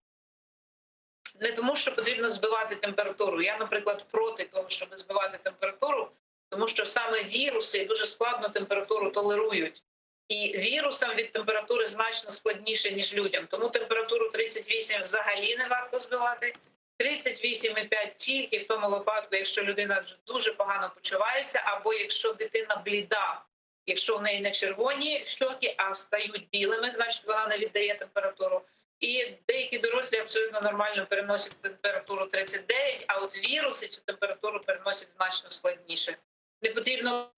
не тому, що потрібно збивати температуру. Я, наприклад, проти того, щоб збивати температуру, тому що саме віруси дуже складно температуру толерують. І вірусам від температури значно складніше, ніж людям. Тому температуру 38 взагалі не варто збивати. 38,5 тільки в тому випадку, якщо людина вже дуже погано почувається, або якщо дитина бліда. Якщо в неї не червоні щоки, а стають білими, значить вона не віддає температуру. І деякі дорослі абсолютно нормально переносять температуру 39, а от віруси цю температуру переносять значно складніше. Не потрібно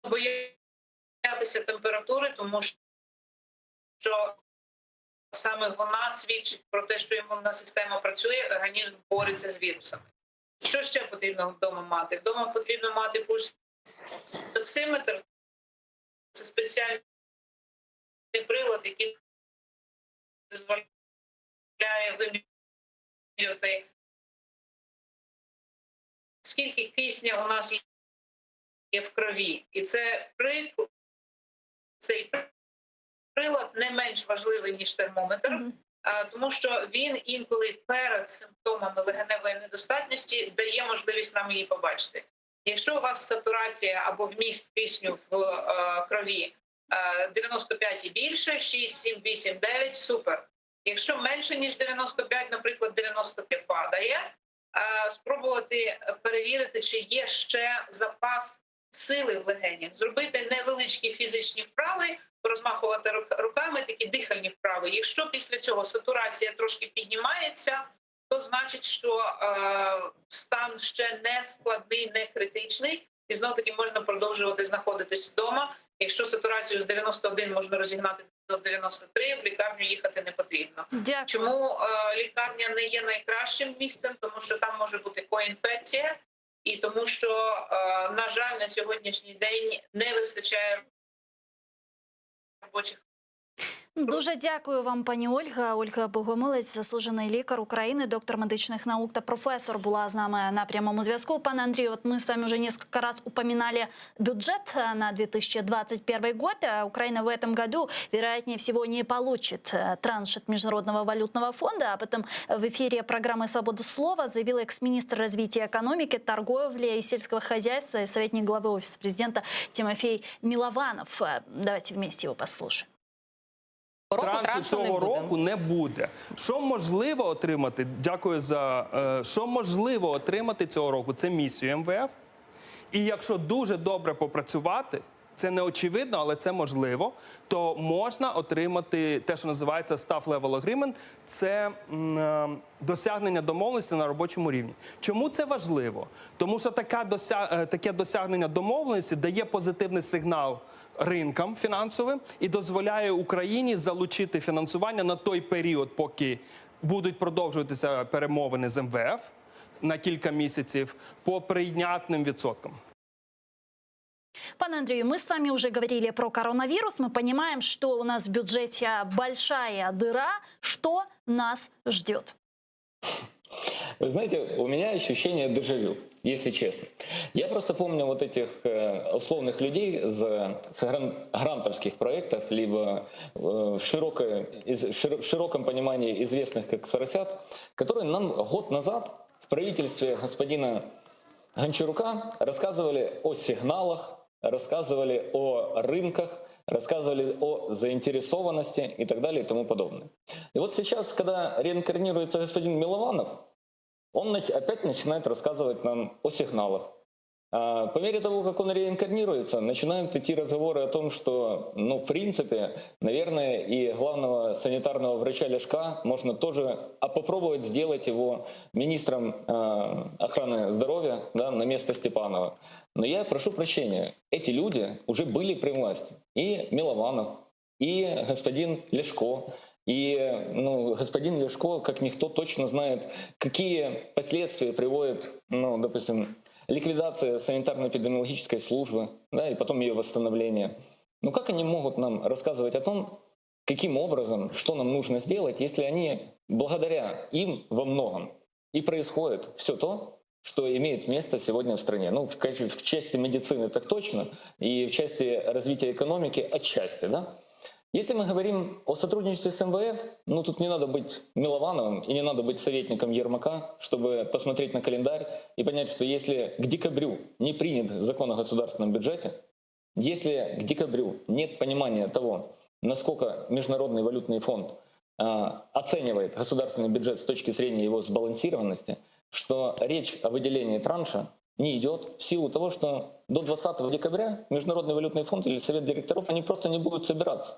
боятися температури, тому що саме вона свідчить про те, що імунна система працює, організм бореться з вірусами. Що ще потрібно вдома мати? Вдома потрібно мати пульсоксиметр. Це спеціальний прилад, який дозволяє вимірювати, скільки кисня у нас є в крові. І цей прилад не менш важливий, ніж термометр, тому що він інколи перед симптомами легеневої недостатності дає можливість нам її побачити. Якщо у вас сатурація або вміст кисню в крові 95 і більше, 6, 7, 8, 9 – супер. Якщо менше, ніж 95, наприклад, 95 падає, спробувати перевірити, чи є ще запас сили в легенях. Зробити невеличкі фізичні вправи, розмахувати руками, такі дихальні вправи. Якщо після цього сатурація трошки піднімається, то значить, що стан ще не складний, не критичний, і знов-таки можна продовжувати знаходитись вдома. Якщо сатурацію з 91 можна розігнати до 93, в лікарню їхати не потрібно. Дякую. Чому лікарня не є найкращим місцем? Тому що там може бути коінфекція, і тому що, на жаль, на сьогоднішній день не вистачає робочих. Дуже дякую вам, пані Ольга. Ольга Богомолець, заслужений лікар України, доктор медичних наук та професор, була з нами на прямому зв'язку. Пане Андрію, вот мы с вами уже несколько раз упоминали бюджет на 2021 год. Украина в этом году, вероятнее всего, не получит транш от Международного валютного фонда. Об этом в эфире программы «Свобода слова» заявил экс-министр развития экономики, торговли и сельского хозяйства и советник главы Офиса президента Тимофей Милованов. Давайте вместе его послушаем. Трансу цього року не буде. Що можливо отримати? Дякую за що можливо отримати цього року? Це місію МВФ. І якщо дуже добре попрацювати, це не очевидно, але це можливо, то можна отримати те, що називається Staff Level Agreement. Це досягнення домовленості на робочому рівні. Чому це важливо? Тому що таке досягнення домовленості дає позитивний сигнал ринкам фінансовим і дозволяє Україні залучити фінансування на той період, поки будуть продовжуватися перемовини з МВФ на кілька місяців по прийнятним відсоткам. Пане Андрею, мы с вами уже говорили про коронавирус. Мы понимаем, что у нас в бюджете большая дыра. Что нас ждет? Вы знаете, у меня ощущение дежавю, если честно. Я просто помню вот этих условных людей с грантовских проектов, либо в широком понимании известных как «Соросят», которые нам год назад в правительстве господина Гончарука рассказывали о сигналах, рассказывали о рынках, рассказывали о заинтересованности и так далее и тому подобное. И вот сейчас, когда реинкарнируется господин Милованов, он опять начинает рассказывать нам о сигналах. По мере того, как он реинкарнируется, начинают идти разговоры о том, что, ну, в принципе, наверное, и главного санитарного врача Ляшка можно тоже попробовать сделать его министром охраны здоровья, да, на место Степанова. Но я прошу прощения, эти люди уже были при власти. И Милованов, и господин Ляшко. И господин Ляшко, как никто, точно знает, какие последствия приводит, допустим, ликвидация санитарно-эпидемиологической службы, да, и потом ее восстановление. Но как они могут нам рассказывать о том, каким образом, что нам нужно сделать, если они, благодаря им во многом, и происходит все то, что имеет место сегодня в стране. Ну, в части медицины так точно, и в части развития экономики отчасти, да. Если мы говорим о сотрудничестве с МВФ, тут не надо быть Миловановым и не надо быть советником Ермака, чтобы посмотреть на календарь и понять, что если к декабрю не принят закон о государственном бюджете, если к декабрю нет понимания того, насколько Международный валютный фонд оценивает государственный бюджет с точки зрения его сбалансированности, что речь о выделении транша не идет в силу того, что до 20 декабря Международный валютный фонд или Совет директоров, они просто не будут собираться.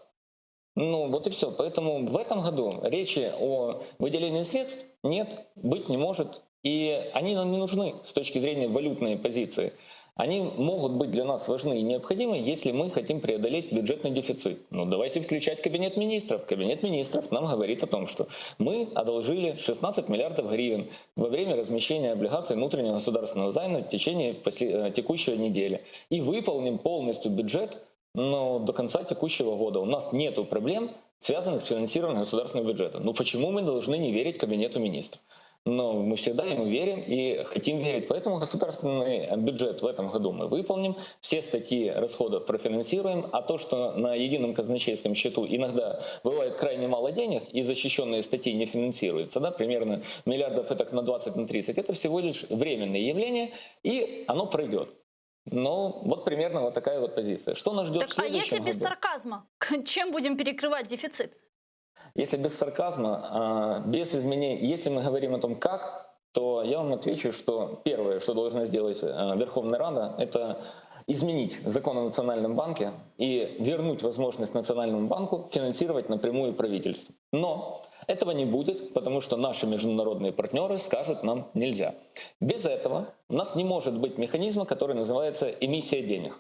Вот и все. Поэтому в этом году речи о выделении средств нет, быть не может. И они нам не нужны с точки зрения валютной позиции. Они могут быть для нас важны и необходимы, если мы хотим преодолеть бюджетный дефицит. Давайте включать Кабинет министров. Кабинет министров нам говорит о том, что мы одолжили 16 миллиардов гривен во время размещения облигаций внутреннего государственного займа в течение текущей недели. И выполним полностью бюджет, но до конца текущего года. У нас нет проблем, связанных с финансированием государственного бюджета. Почему мы должны не верить Кабинету министров? Но мы всегда ему верим и хотим верить. Поэтому государственный бюджет в этом году мы выполним, все статьи расходов профинансируем, а то, что на едином казначейском счету иногда бывает крайне мало денег и защищенные статьи не финансируются, да, примерно миллиардов это на 20, на 30, это всего лишь временное явление, и оно пройдет. Вот примерно вот такая вот позиция. Что нас ждет в следующем году? А если без сарказма? Чем будем перекрывать дефицит? Если без сарказма, без изменений, если мы говорим о том, как, то я вам отвечу, что первое, что должна сделать Верховная Рада, это изменить закон о Национальном банке и вернуть возможность Национальному банку финансировать напрямую правительство. Но этого не будет, потому что наши международные партнеры скажут нам нельзя. Без этого у нас не может быть механизма, который называется эмиссия денег.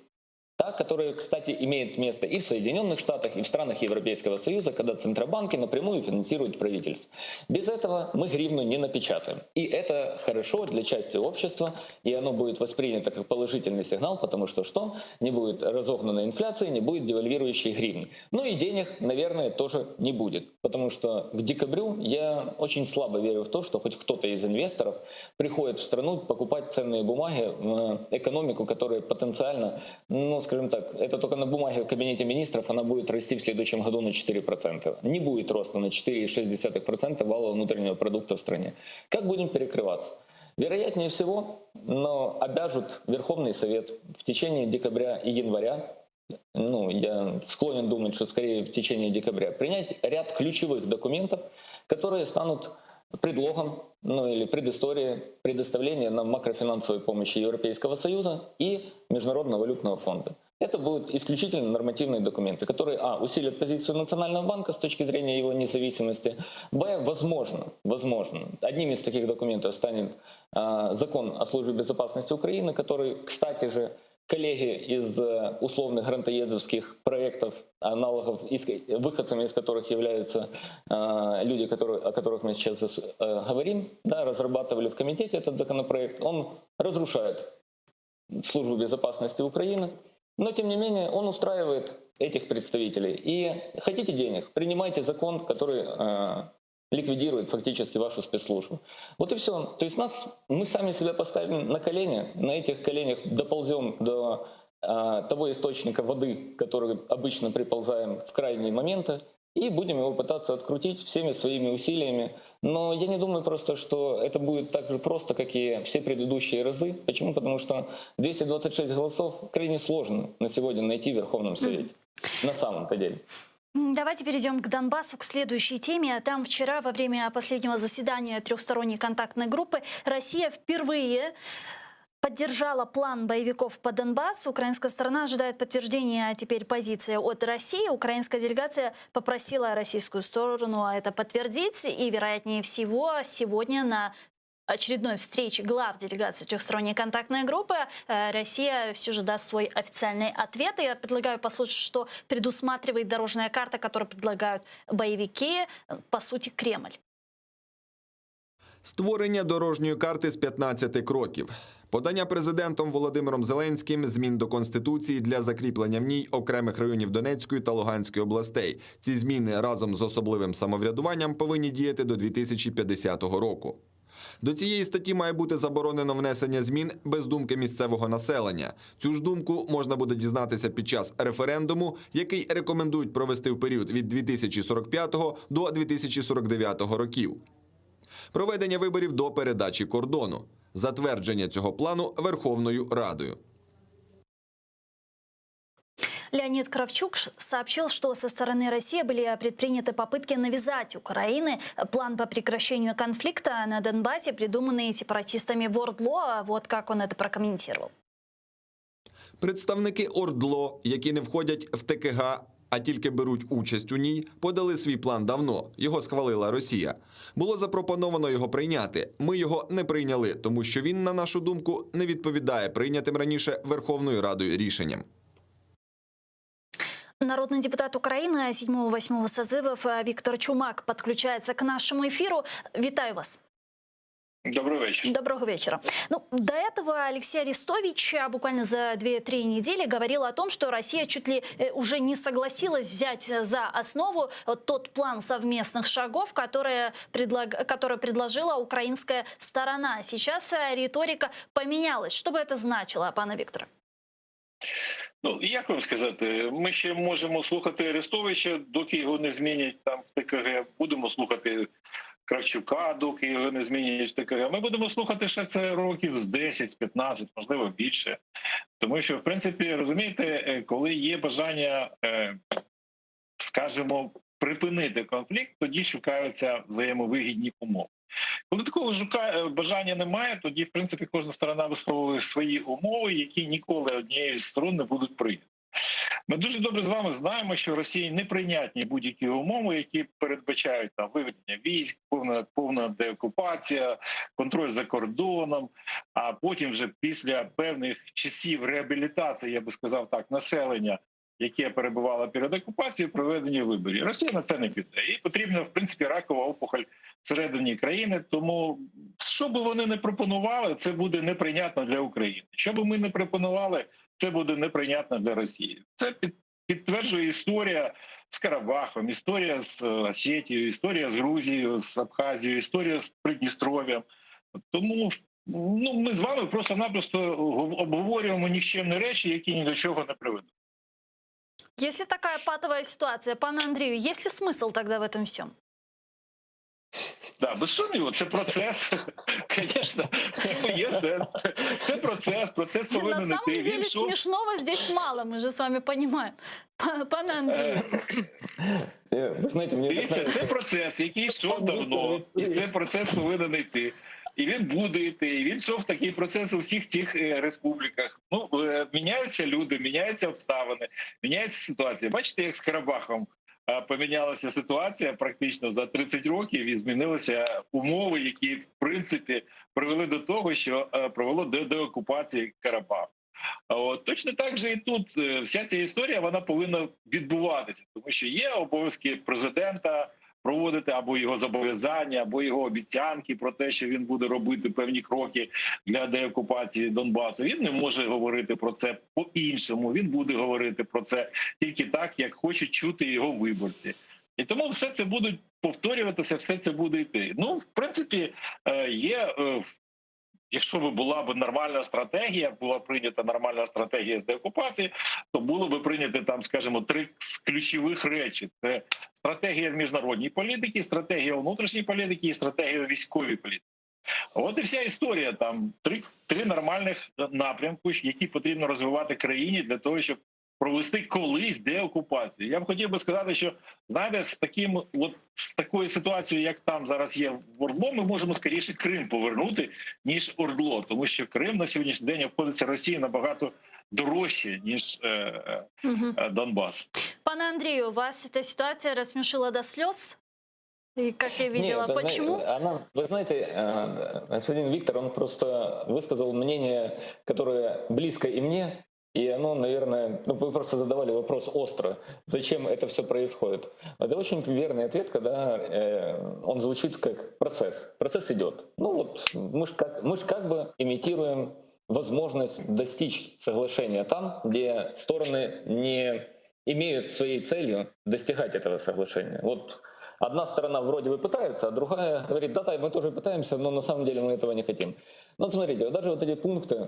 Которая, кстати, имеет место и в Соединенных Штатах, и в странах Европейского Союза, когда центробанки напрямую финансируют правительство. Без этого мы гривну не напечатаем. И это хорошо для части общества, и оно будет воспринято как положительный сигнал, потому что не будет разогнанной инфляции, не будет девальвирующей гривны. И денег, наверное, тоже не будет, потому что к декабрю я очень слабо верю в то, что хоть кто-то из инвесторов приходит в страну покупать ценные бумаги в экономику, которая потенциально, скажем так, это только на бумаге в Кабинете министров, она будет расти в следующем году на 4%. Не будет роста на 4,6% валового внутреннего продукта в стране. Как будем перекрываться? Вероятнее всего, но обяжут Верховный Совет в течение декабря и января, я склонен думать, что скорее в течение декабря, принять ряд ключевых документов, которые станут предлогом или предысторией предоставления нам макрофинансовой помощи Европейского Союза и Международного валютного фонда. Это будут исключительно нормативные документы, которые, усилят позицию Национального банка с точки зрения его независимости, возможно, одним из таких документов станет закон о службе безопасности Украины, который, кстати же, коллеги из условных грантоедовских проектов, аналогов, выходцами из которых являются люди, о которых мы сейчас говорим, разрабатывали в комитете этот законопроект, он разрушает службу безопасности Украины, но тем не менее он устраивает этих представителей. И хотите денег, принимайте закон, который ликвидирует фактически вашу спецслужбу. Вот и все. То есть мы сами себя поставим на колени, на этих коленях доползем до того источника воды, который обычно приползаем в крайние моменты, и будем его пытаться открутить всеми своими усилиями. Но я не думаю просто, что это будет так же просто, как и все предыдущие разы. Почему? Потому что 226 голосов крайне сложно на сегодня найти в Верховном Совете. На самом-то деле. Давайте перейдем к Донбассу, к следующей теме. Там вчера во время последнего заседания трехсторонней контактной группы Россия впервые поддержала план боевиков по Донбассу. Украинская сторона ожидает подтверждения теперь позиции от России. Украинская делегация попросила российскую сторону это подтвердить. И, вероятнее всего, сегодня на очередной встрече глав делегации трехсторонней контактной группы Россия все же даст свой официальный ответ. И я предлагаю послушать, что предусматривает дорожная карта, которую предлагают боевики, по сути, Кремль. Створення дорожньої карти з 15 кроків. Подання президентом Володимиром Зеленським змін до Конституції для закріплення в ній окремих районів Донецької та Луганської областей. Ці зміни разом з особливим самоврядуванням повинні діяти до 2050 року. До цієї статті має бути заборонено внесення змін без думки місцевого населення. Цю ж думку можна буде дізнатися під час референдуму, який рекомендують провести в період від 2045 до 2049 років. Проведення виборів до передачі кордону. Затвердження цього плану Верховною Радою. Леонид Кравчук сообщил, что со стороны России были предприняты попытки навязать Украине план по прекращению конфликта на Донбассе, придуманный сепаратистами в ОРДЛО. Вот как он это прокомментировал. Представники ОРДЛО, які не входять в ТКГ, а тільки беруть участь у ній, подали свій план давно. Його схвалила Росія. Було запропоновано його прийняти. Ми його не прийняли, тому що він, на нашу думку, не відповідає прийнятим раніше Верховною Радою рішенням. Народный депутат Украины 7-8 созывов Виктор Чумак подключается к нашему эфиру. Витаю вас. Добрый вечер. Доброго вечера. Ну, до этого Алексей Арестович буквально за 2-3 недели говорил о том, что Россия чуть ли уже не согласилась взять за основу вот тот план совместных шагов, который предложила украинская сторона. Сейчас риторика поменялась. Что бы это значило, пане Викторе? Ну, як вам сказати, ми ще можемо слухати Арестовича, доки його не змінять там в ТКГ. Будемо слухати Кравчука, доки його не змінять в ТКГ. Ми будемо слухати ще це років з 10, з 15, можливо, більше. Тому що, в принципі, розумієте, коли є бажання, скажімо, припинити конфлікт, тоді шукаються взаємовигідні умови. Коли такого бажання немає, тоді, в принципі, кожна сторона висловлює свої умови, які ніколи однієї з сторон не будуть прийняті. Ми дуже добре з вами знаємо, що Росії неприйнятні будь-які умови, які передбачають там виведення військ, повна деокупація, контроль за кордоном, а потім вже після певних часів реабілітації, я би сказав так, населення, яке перебувало перед окупацією, проведення виборів. Росія на це не піде. Їй потрібна, в принципі, ракова опухоль всередині країни, тому що би вони не пропонували, це буде неприйнятно для України. Що би ми не пропонували, це буде неприйнятно для Росії. Це підтверджує історія з Карабахом, історія з Осетією, історія з Грузією, з Абхазією, історія з Придністров'ям. Тому ми з вами просто-напросто обговорюємо нікчемні речі, які ні до чого не приведуть. Если такая патовая ситуация, пане Андрею, есть ли смысл тогда в этом всем? Да, без сумніву, це процес. Звісно, в цьому є сенс. Це процес повинен На йти. самом деле смешного здесь мало, мы же с вами понимаем. Пане Андрею. Вы знаете, Дивіться, це процес, який йшов давно, і цей процес повинен йти. І він буде йти, і він йшов такий процес у всіх цих республіках. Ну, міняються люди, міняються обставини, міняється ситуація. Бачите, як з Карабахом помінялася ситуація практично за 30 років і змінилися умови, які, в принципі, привели до того, що привело до деокупації Карабаху. От, точно так же і тут вся ця історія, вона повинна відбуватися, тому що є обов'язки президента проводити або його зобов'язання, або його обіцянки про те, що він буде робити певні кроки для деокупації Донбасу. Він не може говорити про це по-іншому, він буде говорити про це тільки так, як хочуть чути його виборці. І тому все це буде повторюватися, все це буде йти. Ну, в принципі, є... Якщо б була б нормальна стратегія, була прийнята нормальна стратегія з деокупації, то було б прийнято там, скажімо, 3 ключових речі. Це стратегія міжнародній політики, стратегія внутрішньої політики і стратегія військової політики. От і вся історія. Там три нормальних напрямки, які потрібно розвивати країні для того, щоб провести колись деокупацію. Я б хотів би сказати, що знаєте, з такою ситуацією, як там зараз є в ОРДЛО, ми можемо скоріше Крим повернути, ніж ОРДЛО, тому що Крим на сьогоднішній день обходиться Росії набагато дорожче, ніж Донбас. Пане Андрею, вас эта ситуация рассмешила до слез? И как я видела, Нет, почему? Вы знаете, господин Виктор, он просто высказал мнение, которое близко и мне, и оно, наверное, вы просто задавали вопрос остро, зачем это все происходит. Это очень верный ответ, когда он звучит как процесс. Процесс идет. Ну вот мы ж как бы имитируем возможность достичь соглашения там, где стороны не имеют своей целью достигать этого соглашения. Вот одна сторона вроде бы пытается, а другая говорит, да, мы тоже пытаемся, но на самом деле мы этого не хотим. Ну, смотрите, вот даже вот эти пункты,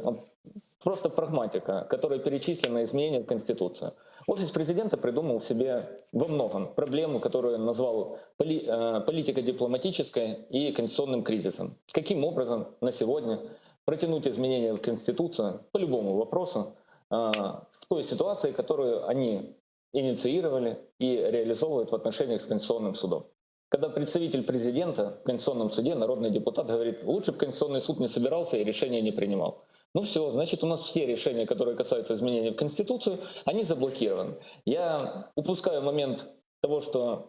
просто прагматика, которые перечислены изменения в Конституцию. Офис президента придумал себе во многом проблему, которую назвал политико-дипломатической и конституционным кризисом. Каким образом на сегодня протянуть изменения в Конституцию по любому вопросу в той ситуации, которую они инициировали и реализовывают в отношениях с Конституционным судом. Когда представитель президента в Конституционном суде, народный депутат, говорит, лучше бы Конституционный суд не собирался и решения не принимал. Ну все, значит, у нас все решения, которые касаются изменений в Конституцию, они заблокированы. Я упускаю момент того, что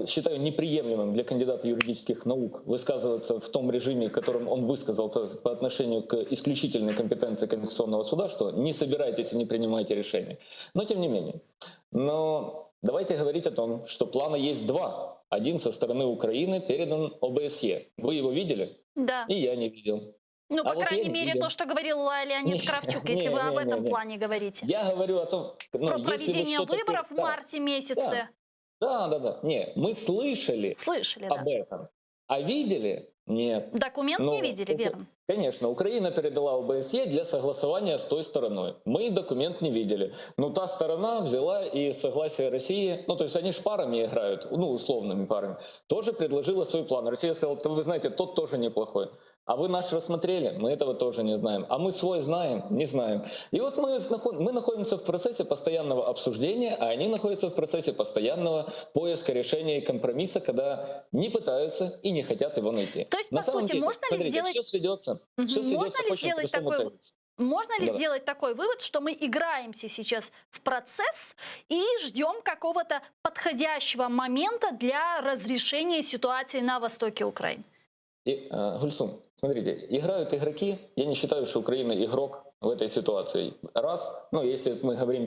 считаю неприемлемым для кандидата юридических наук высказываться в том режиме, которым он высказался по отношению к исключительной компетенции Конституционного суда, что не собирайтесь и не принимайте решения. Но тем не менее. Но давайте говорить о том, что плана есть два. Один со стороны Украины передан ОБСЕ. Вы его видели? Да. И я не видел. Ну, по вот крайней мере, видел. то, что говорил Леонид Кравчук, если вы об этом плане говорите. Я говорю о том, про проведение выборов в марте месяце. Да. Не, мы слышали об этом. А видели? Нет. Документ не видели, верно? Конечно, Украина передала ОБСЕ для согласования с той стороной. Мы документ не видели. Но та сторона взяла и согласие России, то есть они ж парами играют, условными парами, тоже предложила свой план. Россия сказала, вы знаете, тот тоже неплохой. А вы наш рассмотрели? Мы этого тоже не знаем. А мы свой знаем? Не знаем. И вот мы находимся в процессе постоянного обсуждения, а они находятся в процессе постоянного поиска решения и компромисса, когда не пытаются и не хотят его найти. То есть, по сути, можно ли сделать... Все сведется к очень простому тезису. Можно ли сделать такой вывод, что мы играемся сейчас в процесс и ждем какого-то подходящего момента для разрешения ситуации на востоке Украины? Гульсум, смотрите, играют игроки, я не считаю, что Украина игрок в этой ситуации. Раз, если мы говорим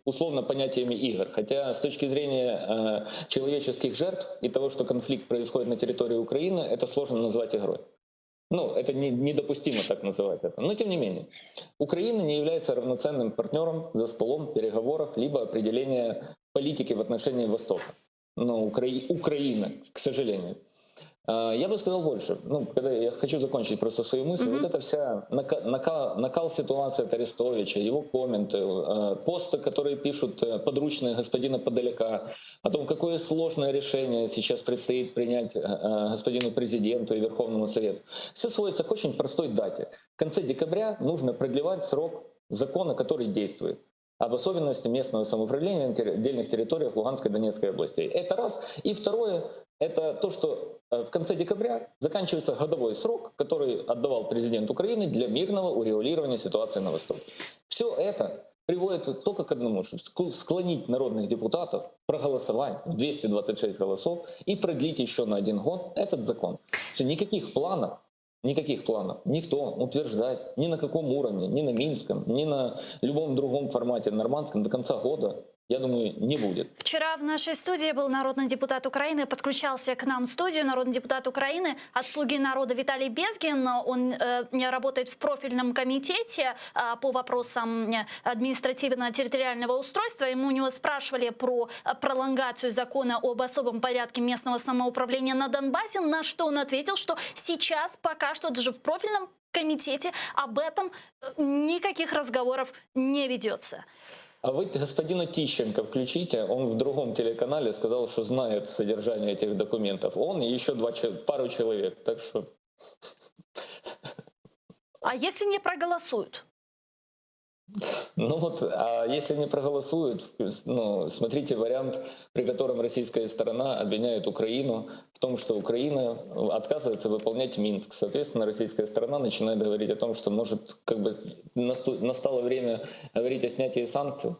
условно понятиями игр, хотя с точки зрения человеческих жертв и того, что конфликт происходит на территории Украины, это сложно назвать игрой. Это недопустимо так называть это. Но тем не менее, Украина не является равноценным партнером за столом переговоров либо определения политики в отношении Востока. Украина, к сожалению. Я бы сказал больше. Когда я хочу закончить просто свою мысль. Вот эта вся накал ситуации от Арестовича, его комменты, посты, которые пишут подручные господина Подоляка, о том, какое сложное решение сейчас предстоит принять господину президенту и Верховному Совету. Все сводится к очень простой дате. В конце декабря нужно продлевать срок закона, который действует. Об особенности местного самоуправления на отдельных территориях Луганской и Донецкой областей. Это раз. И второе, это то, что в конце декабря заканчивается годовой срок, который отдавал президент Украины для мирного урегулирования ситуации на Востоке. Все это приводит только к одному, чтобы склонить народных депутатов проголосовать в 226 голосов и продлить еще на 1 год этот закон. Никаких планов никто утверждать ни на каком уровне, ни на Минском, ни на любом другом формате нормандском до конца года, я думаю, не будет. Вчера в нашей студии был народный депутат Украины, подключался к нам в студию народный депутат Украины от «Слуги народа» Виталий Безгин. Он работает в профильном комитете по вопросам административно-территориального устройства. У него спрашивали про пролонгацию закона об особом порядке местного самоуправления на Донбассе, на что он ответил, что сейчас пока что даже в профильном комитете об этом никаких разговоров не ведется. А вы господина Тищенко включите, он в другом телеканале сказал, что знает содержание этих документов. Он и еще пару человек, так что... А если не проголосуют? Ну вот, а если не проголосуют, ну, смотрите вариант, при котором российская сторона обвиняет Украину в том, что Украина отказывается выполнять Минск. Соответственно, российская сторона начинает говорить о том, что, может, как бы настало время говорить о снятии санкций.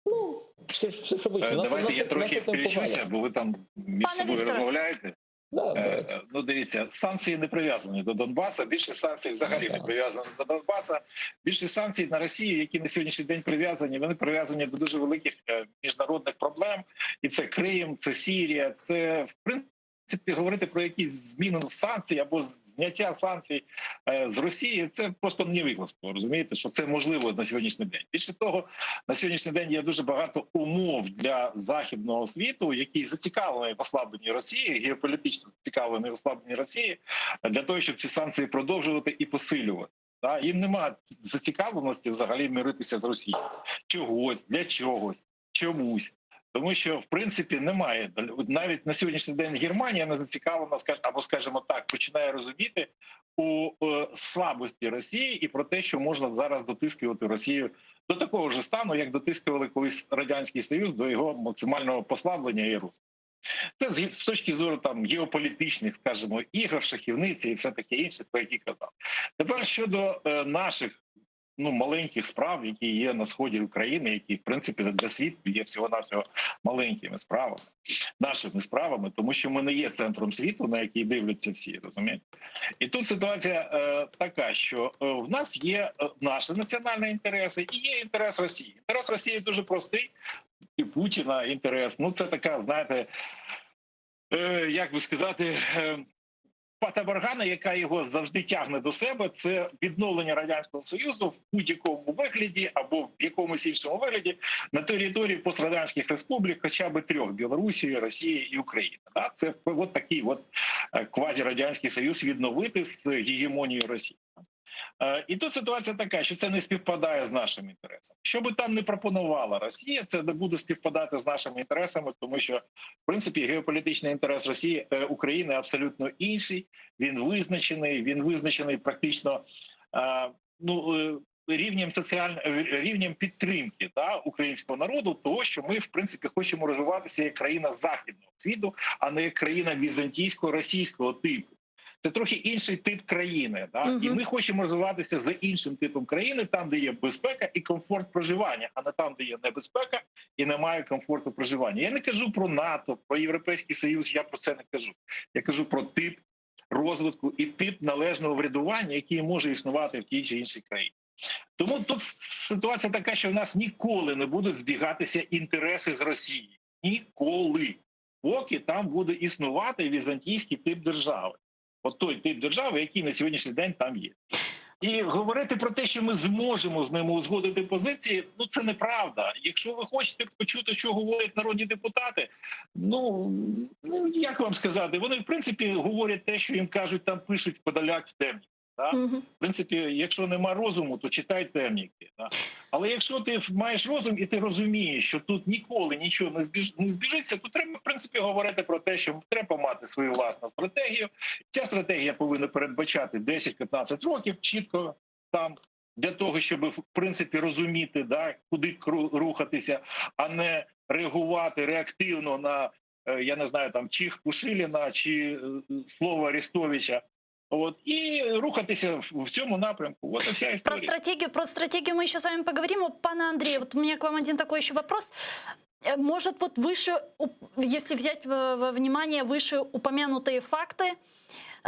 Ну, все ж обычно. Давайте я трохи включуся, бо ви там між Пане собою Вікторе. розмовляєте. Да, да. Ну, дивіться, санкції не прив'язані до Донбаса. Більшість санкцій взагалі не прив'язані до Донбаса. Більшість санкцій на Росію, які на сьогоднішній день прив'язані, вони прив'язані до дуже великих міжнародних проблем. І це Крим, це Сирія, це в принципі говорити про якісь зміни санкцій або зняття санкцій з Росії, це просто невикладство. Розумієте, що це можливо на сьогоднішній день. Більше того, на сьогоднішній день є дуже багато умов для західного світу, які зацікавлені в ослабленні Росії, геополітично зацікавлені в ослабленні Росії, для того, щоб ці санкції продовжувати і посилювати. Їм немає зацікавленості взагалі миритися з Росією. Чогось, для чогось, чомусь. Тому що, в принципі, немає. Навіть на сьогоднішній день Германія не зацікавлена, або, скажімо так, починає розуміти у слабості Росії і про те, що можна зараз дотискувати Росію до такого ж стану, як дотискували колись Радянський Союз до його максимального послаблення і росту. Це з точки зору там геополітичних, скажімо, ігор, шахівниці і все таке інше, про які казав. Тепер щодо наших маленьких справ, які є на сході України, які, в принципі, для світу є всього-навсього маленькими справами, нашими справами, тому що ми не є центром світу, на який дивляться всі, розумієте? І тут ситуація така, що в нас є наші національні інтереси і є інтерес Росії. Інтерес Росії дуже простий, і Путіна інтерес, це така, знаєте, як би сказати, Фата Моргана, яка його завжди тягне до себе, це відновлення Радянського Союзу в будь-якому вигляді або в якомусь іншому вигляді на території пострадянських республік, хоча б трьох – Білорусі, Росії і України. Це от такий квазірадянський Союз відновити з гегемонією Росії. І тут ситуація така, що це не співпадає з нашими інтересами. Що би там не пропонувала Росія, це не буде співпадати з нашими інтересами, тому що, в принципі, геополітичний інтерес Росії, України абсолютно інший. Він визначений практично рівнем підтримки українського народу, того, що ми, в принципі, хочемо розвиватися як країна західного світу, а не як країна візантійсько-російського типу. Це трохи інший тип країни, і ми хочемо розвиватися за іншим типом країни, там, де є безпека і комфорт проживання, а не там, де є небезпека і немає комфорту проживання. Я не кажу про НАТО, про Європейський Союз, я про це не кажу. Я кажу про тип розвитку і тип належного врядування, який може існувати в тій чи іншій країні. Тому тут ситуація така, що в нас ніколи не будуть збігатися інтереси з Росією. Ніколи. Поки там буде існувати візантійський тип держави. От той тип держави, який на сьогоднішній день там є. І говорити про те, що ми зможемо з ними узгодити позиції, це неправда. Якщо ви хочете почути, що говорять народні депутати, як вам сказати, вони, в принципі, говорять те, що їм кажуть, там пишуть подоляк в темні. В принципі, якщо нема розуму, то читай темніки. Але якщо ти маєш розум і ти розумієш, що тут ніколи нічого не збіжиться, то треба, в принципі, говорити про те, що треба мати свою власну стратегію. Ця стратегія повинна передбачати 10-15 років чітко там, для того, щоб, в принципі, розуміти, куди рухатися, а не реагувати реактивно на, я не знаю, там, чих Пушиліна чи слово Арестовича. И рухатися в цьому напрямку. Вот и вся история. Про стратегию мы еще с вами поговорим. Пане Андрей, вот у меня к вам один такой еще вопрос. Может, вот выше, если взять во внимание вышеупомянутые факты,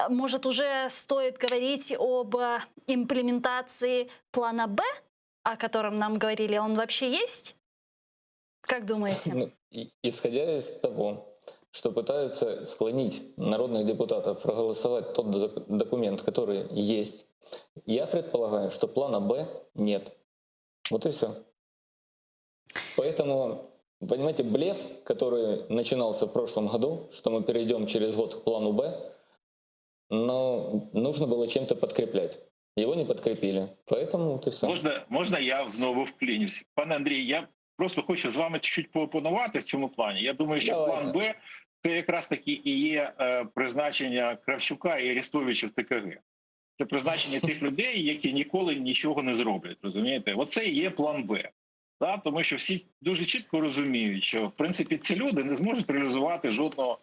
может, уже стоит говорить об имплементации плана «Б», о котором нам говорили, он вообще есть? Как думаете? Исходя из того, что пытаются склонить народных депутатов проголосовать тот документ, который есть, я предполагаю, что плана «Б» нет. Вот и все. Поэтому, понимаете, блеф, который начинался в прошлом году, что мы перейдем через год к плану «Б», но нужно было чем-то подкреплять. Его не подкрепили. Поэтому вот и все. Можна я знову вклинюсь? Пане Андрій, я просто хочу з вами чуть поопонувати в цьому плані. Я думаю, що план «Б» – це якраз таки і є призначення Кравчука і Арестовича в ТКГ. Це призначення тих людей, які ніколи нічого не зроблять. Розумієте? Оце і є план Б. Да? Тому що всі дуже чітко розуміють, що в принципі ці люди не зможуть реалізувати жодного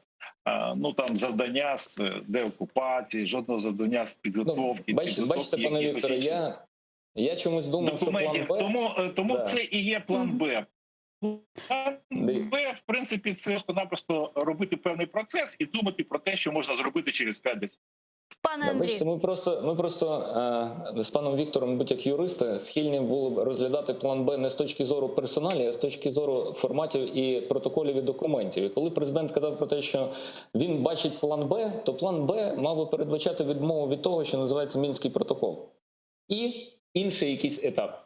завдання з деокупації, жодного завдання з підготовки. Бачите, пане Вікторе, я чомусь думав, що план Б... Тому це і є план Б. План Б, в принципі, це просто робити певний процес і думати про те, що можна зробити через 5-10. Пане Андрій. Бачите, ми просто з паном Віктором, будь-як юристи, схильні були б розглядати план Б не з точки зору персоналі, а з точки зору форматів і протоколів і документів. І коли президент сказав про те, що він бачить план Б, то план Б мав би передбачати відмову від того, що називається Мінський протокол. І інший якийсь етап.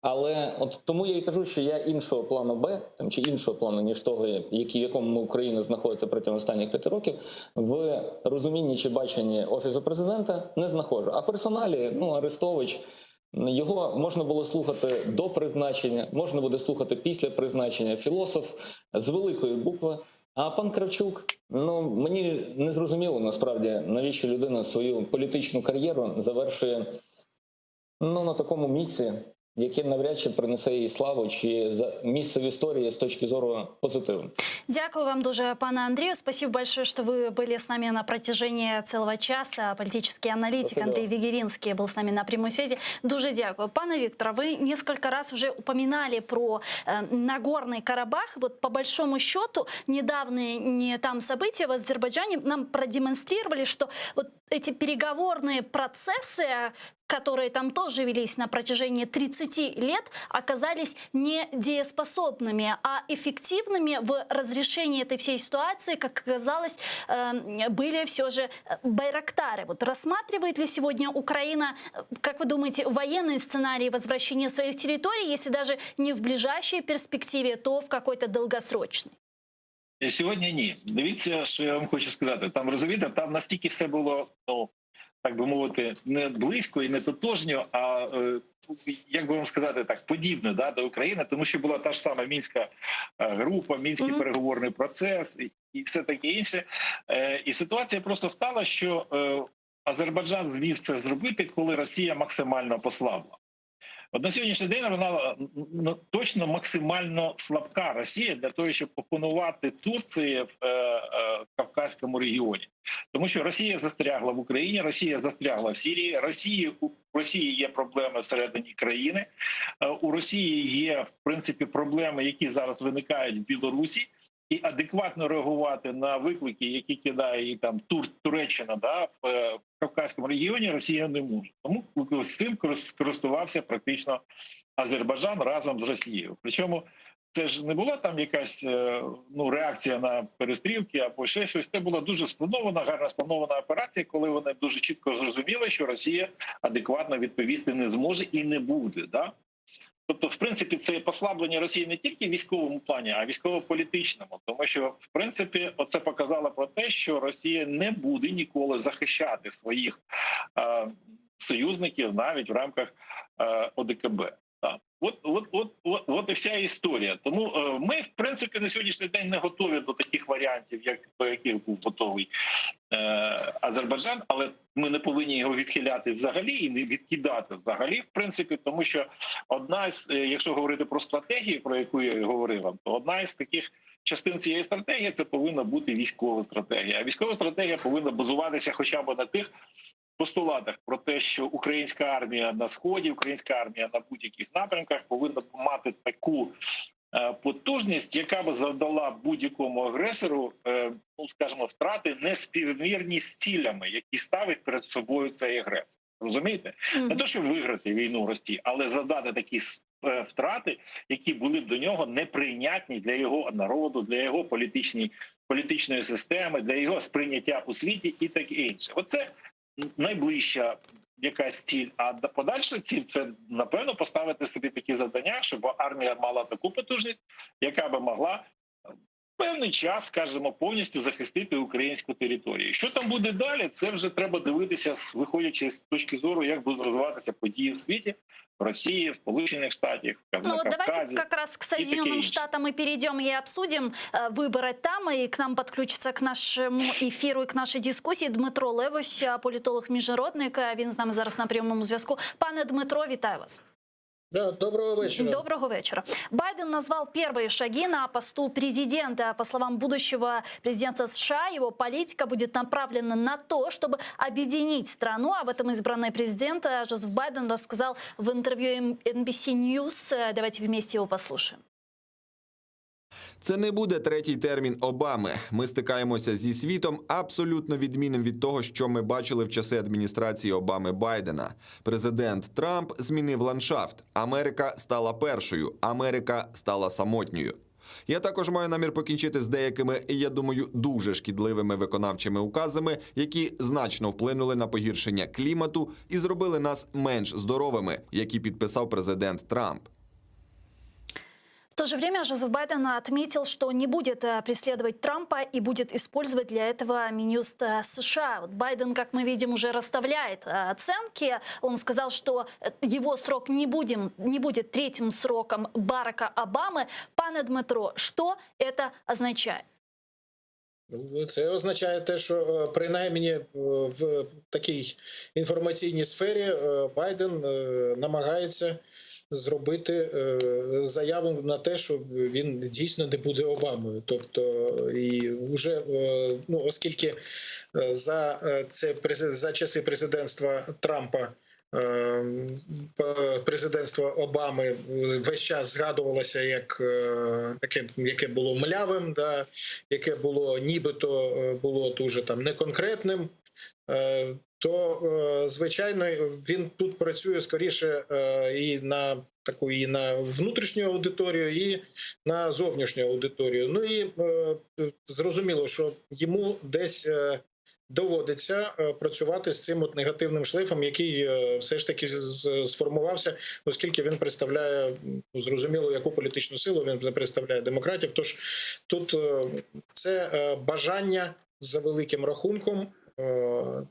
Але от тому я і кажу, що я іншого плану Б, чи іншого плану, ніж того, в якому Україна знаходиться протягом останніх 5 років, в розумінні чи баченні Офісу Президента не знаходжу. А персоналі, Арестович, його можна було слухати до призначення, можна буде слухати після призначення. Філософ з великої букви. А пан Кравчук, мені не зрозуміло насправді, навіщо людина свою політичну кар'єру завершує на такому місці, яке навряд чи принесе їй славу чи місце в історії з точки зору позитиву. Дякую вам дуже, пане Андрію. Спасибо большое, что вы были с нами на протяжении целого часа. Политический аналитик Андрей Вегеринский был с нами на прямой связи. Дуже дякую. Пане Виктор, вы несколько раз уже упоминали про Нагорный Карабах. Вот по большому счету недавние там события в Азербайджане нам продемонстрировали, что вот эти переговорные процессы, которые там тоже велись на протяжении 30 лет, оказались недееспособными, а эффективными в разрешении этой всей ситуации, как оказалось, были все же байрактары. Вот рассматривает ли сегодня Украина, как вы думаете, военный сценарий возвращения своих территорий, если даже не в ближайшей перспективе, то в какой-то долгосрочной? Сьогодні ні. Дивіться, що я вам хочу сказати. Там, розумієте, там настільки все було, так би мовити, не близько і не тотожньо, а, як би вам сказати так, подібне до України, тому що була та ж сама Мінська група, Мінський переговорний процес і все таке інше. І ситуація просто стала, що Азербайджан зміг це зробити, коли Росія максимально послабла. От на сьогоднішній день вона точно максимально слабка Росія для того, щоб опанувати Турції в Кавказькому регіоні. Тому що Росія застрягла в Україні, Росія застрягла в Сирії, у Росії є проблеми всередині країни, у Росії є, в принципі, проблеми, які зараз виникають в Білорусі, і адекватно реагувати на виклики, які кидає їй там Туреччина в Кавказькому регіоні, Росія не може. Тому з цим користувався практично Азербайджан разом з Росією. Причому це ж не була там якась реакція на перестрілки або ще щось. Це була дуже спланована, гарно спланована операція, коли вони дуже чітко зрозуміли, що Росія адекватно відповісти не зможе і не буде. Тобто, в принципі, це послаблення Росії не тільки в військовому плані, а й військово-політичному. Тому що, в принципі, оце показало про те, що Росія не буде ніколи захищати своїх союзників навіть в рамках ОДКБ. От і вся історія. Тому ми, в принципі, на сьогоднішній день не готові до таких варіантів, до яких був готовий Азербайджан, але ми не повинні його відхиляти взагалі і не відкидати взагалі, в принципі, тому що одна з, якщо говорити про стратегію, про яку я говорив вам, то одна із таких частин цієї стратегії – це повинна бути військова стратегія. А військова стратегія повинна базуватися хоча б на тих постулатах про те, що українська армія на Сході, українська армія на будь-яких напрямках повинна мати таку потужність, яка б завдала будь-якому агресору, скажімо, втрати неспівмірні з цілями, які ставить перед собою цей агресор. Розумієте? Не те, щоб виграти війну Росії, але завдати такі втрати, які були до нього неприйнятні для його народу, для його політичної системи, для його сприйняття у світі і таке інше. Оце найближча якась ціль, а подальша ціль – це, напевно, поставити собі такі завдання, щоб армія мала таку потужність, яка би могла певний час, скажімо, повністю захистити українську територію. Що там буде далі, це вже треба дивитися, виходячи з точки зору, як будуть розвиватися події в світі. в Росії, в Сполучених Штатах, на Ну вот давайте Кавказі. как раз к таке Соединенным інше. Штатам мы перейдем и обсудим выборы там, и к нам подключится к нашему эфиру и к нашей дискуссии Дмитро Левось, політолог-міжнародник. Він з нами зараз на прямому зв'язку. Пане Дмитро, вітаю вас. Да, доброго вечера. Доброго вечера. Байден назвал первые шаги на посту президента. По словам будущего президента США, его политика будет направлена на то, чтобы объединить страну. Об этом избранный президент Джозеф Байден рассказал в интервью NBC News. Давайте вместе его послушаем. Це не буде третій термін Обами. Ми стикаємося зі світом абсолютно відмінним від того, що ми бачили в часи адміністрації Обами-Байдена. Президент Трамп змінив ландшафт. Америка стала першою. Америка стала самотньою. Я також маю намір покінчити з деякими, я думаю, дуже шкідливими виконавчими указами, які значно вплинули на погіршення клімату і зробили нас менш здоровими, які підписав президент Трамп. В то же время Джозеф Байден отметил, что не будет преследовать Трампа и будет использовать для этого Минюст США. Вот Байден, как мы видим, уже расставляет оценки. Он сказал, что его срок не будет третьим сроком Барака Обамы. Пане Дмитро, что это означает? Це означає те, що принаймні в такій інформаційній сфері Байден намагається зробити заяву на те, що він дійсно не буде Обамою. Тобто, і вже, ну, оскільки за часи президентства Трампа президентство Обами весь час згадувалося як таке, яке було млявим, да, яке було нібито було дуже там неконкретним, то, звичайно, він тут працює скоріше і на таку і на внутрішню аудиторію, і на зовнішню аудиторію. Ну і зрозуміло, що йому десь доводиться працювати з цим от негативним шлейфом, який все ж таки сформувався, оскільки він представляє, зрозуміло, яку політичну силу він представляє, демократів. Тож тут це бажання за великим рахунком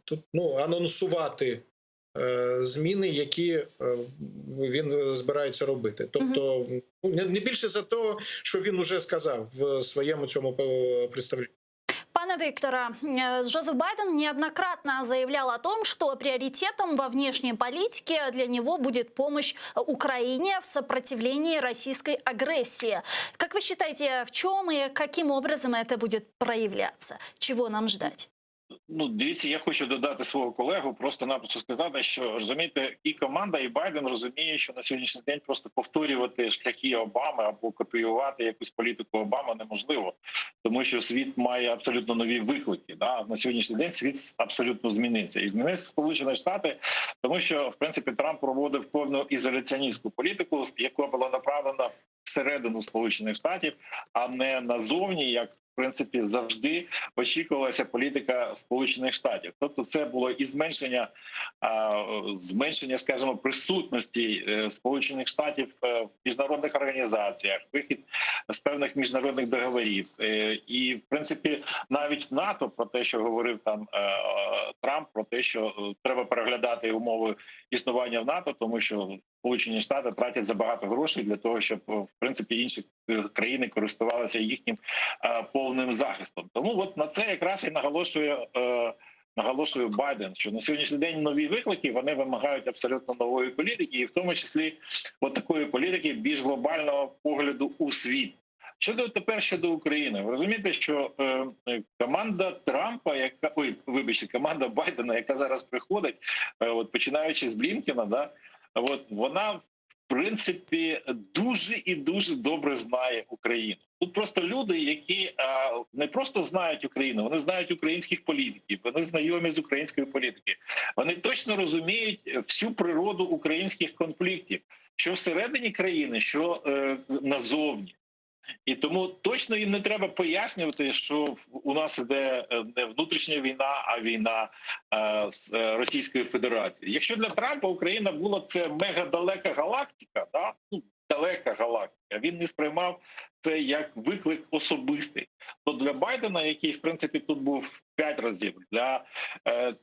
тут, ну, анонсувати зміни, які він збирається робити. Тобто, не більше за те, що він уже сказав в своєму цьому представленні. Пане Виктора, Джозеф Байден неоднократно заявлял о том, что приоритетом во внешней политике для него будет помощь Украине в сопротивлении российской агрессии. Как вы считаете, в чем и каким образом это будет проявляться? Чего нам ждать? Ну, дивіться, я хочу додати свого колегу, просто-напросто сказати, що, розумієте, і команда, і Байден розуміє, що на сьогоднішній день просто повторювати шляхи Обами або копіювати якусь політику Обами неможливо, тому що світ має абсолютно нові виклики. Да? На сьогоднішній день світ абсолютно змінився. І змінився Сполучені Штати, тому що, в принципі, Трамп проводив певну ізоляціоністську політику, яка була направлена всередину Сполучених Штатів, а не назовні, як в принципі завжди очікувалася політика Сполучених Штатів. Тобто це було і зменшення, скажімо, присутності Сполучених Штатів в міжнародних організаціях, вихід з певних міжнародних договорів. І, в принципі, навіть в НАТО, про те, що говорив там Трамп, про те, що треба переглядати умови існування в НАТО, тому що Сполучені Штати тратять забагато грошей для того, щоб, в принципі, інші країни користувалися їхнім повним захистом. Тому от на це якраз і наголошує Байден, що на сьогоднішній день нові виклики, вони вимагають абсолютно нової політики, і в тому числі от такої політики більш глобального погляду у світ. Щодо України, ви розумієте, що команда Трампа, команда Байдена, яка зараз приходить, от починаючи з Блінкена, да, от вона в принципі дуже і дуже добре знає Україну. Тут просто люди, які не просто знають Україну, вони знають українських політиків, вони знайомі з українською політикою. Вони точно розуміють всю природу українських конфліктів, що всередині країни, що назовні. І тому точно їм не треба пояснювати, що у нас іде не внутрішня війна, а війна з Російською Федерацією. Якщо для Трампа Україна була це мегадалека галактика, да? Ну, далека галактика. Він не сприймав це як виклик особистий. То для Байдена, який, в принципі, тут був 5 разів, для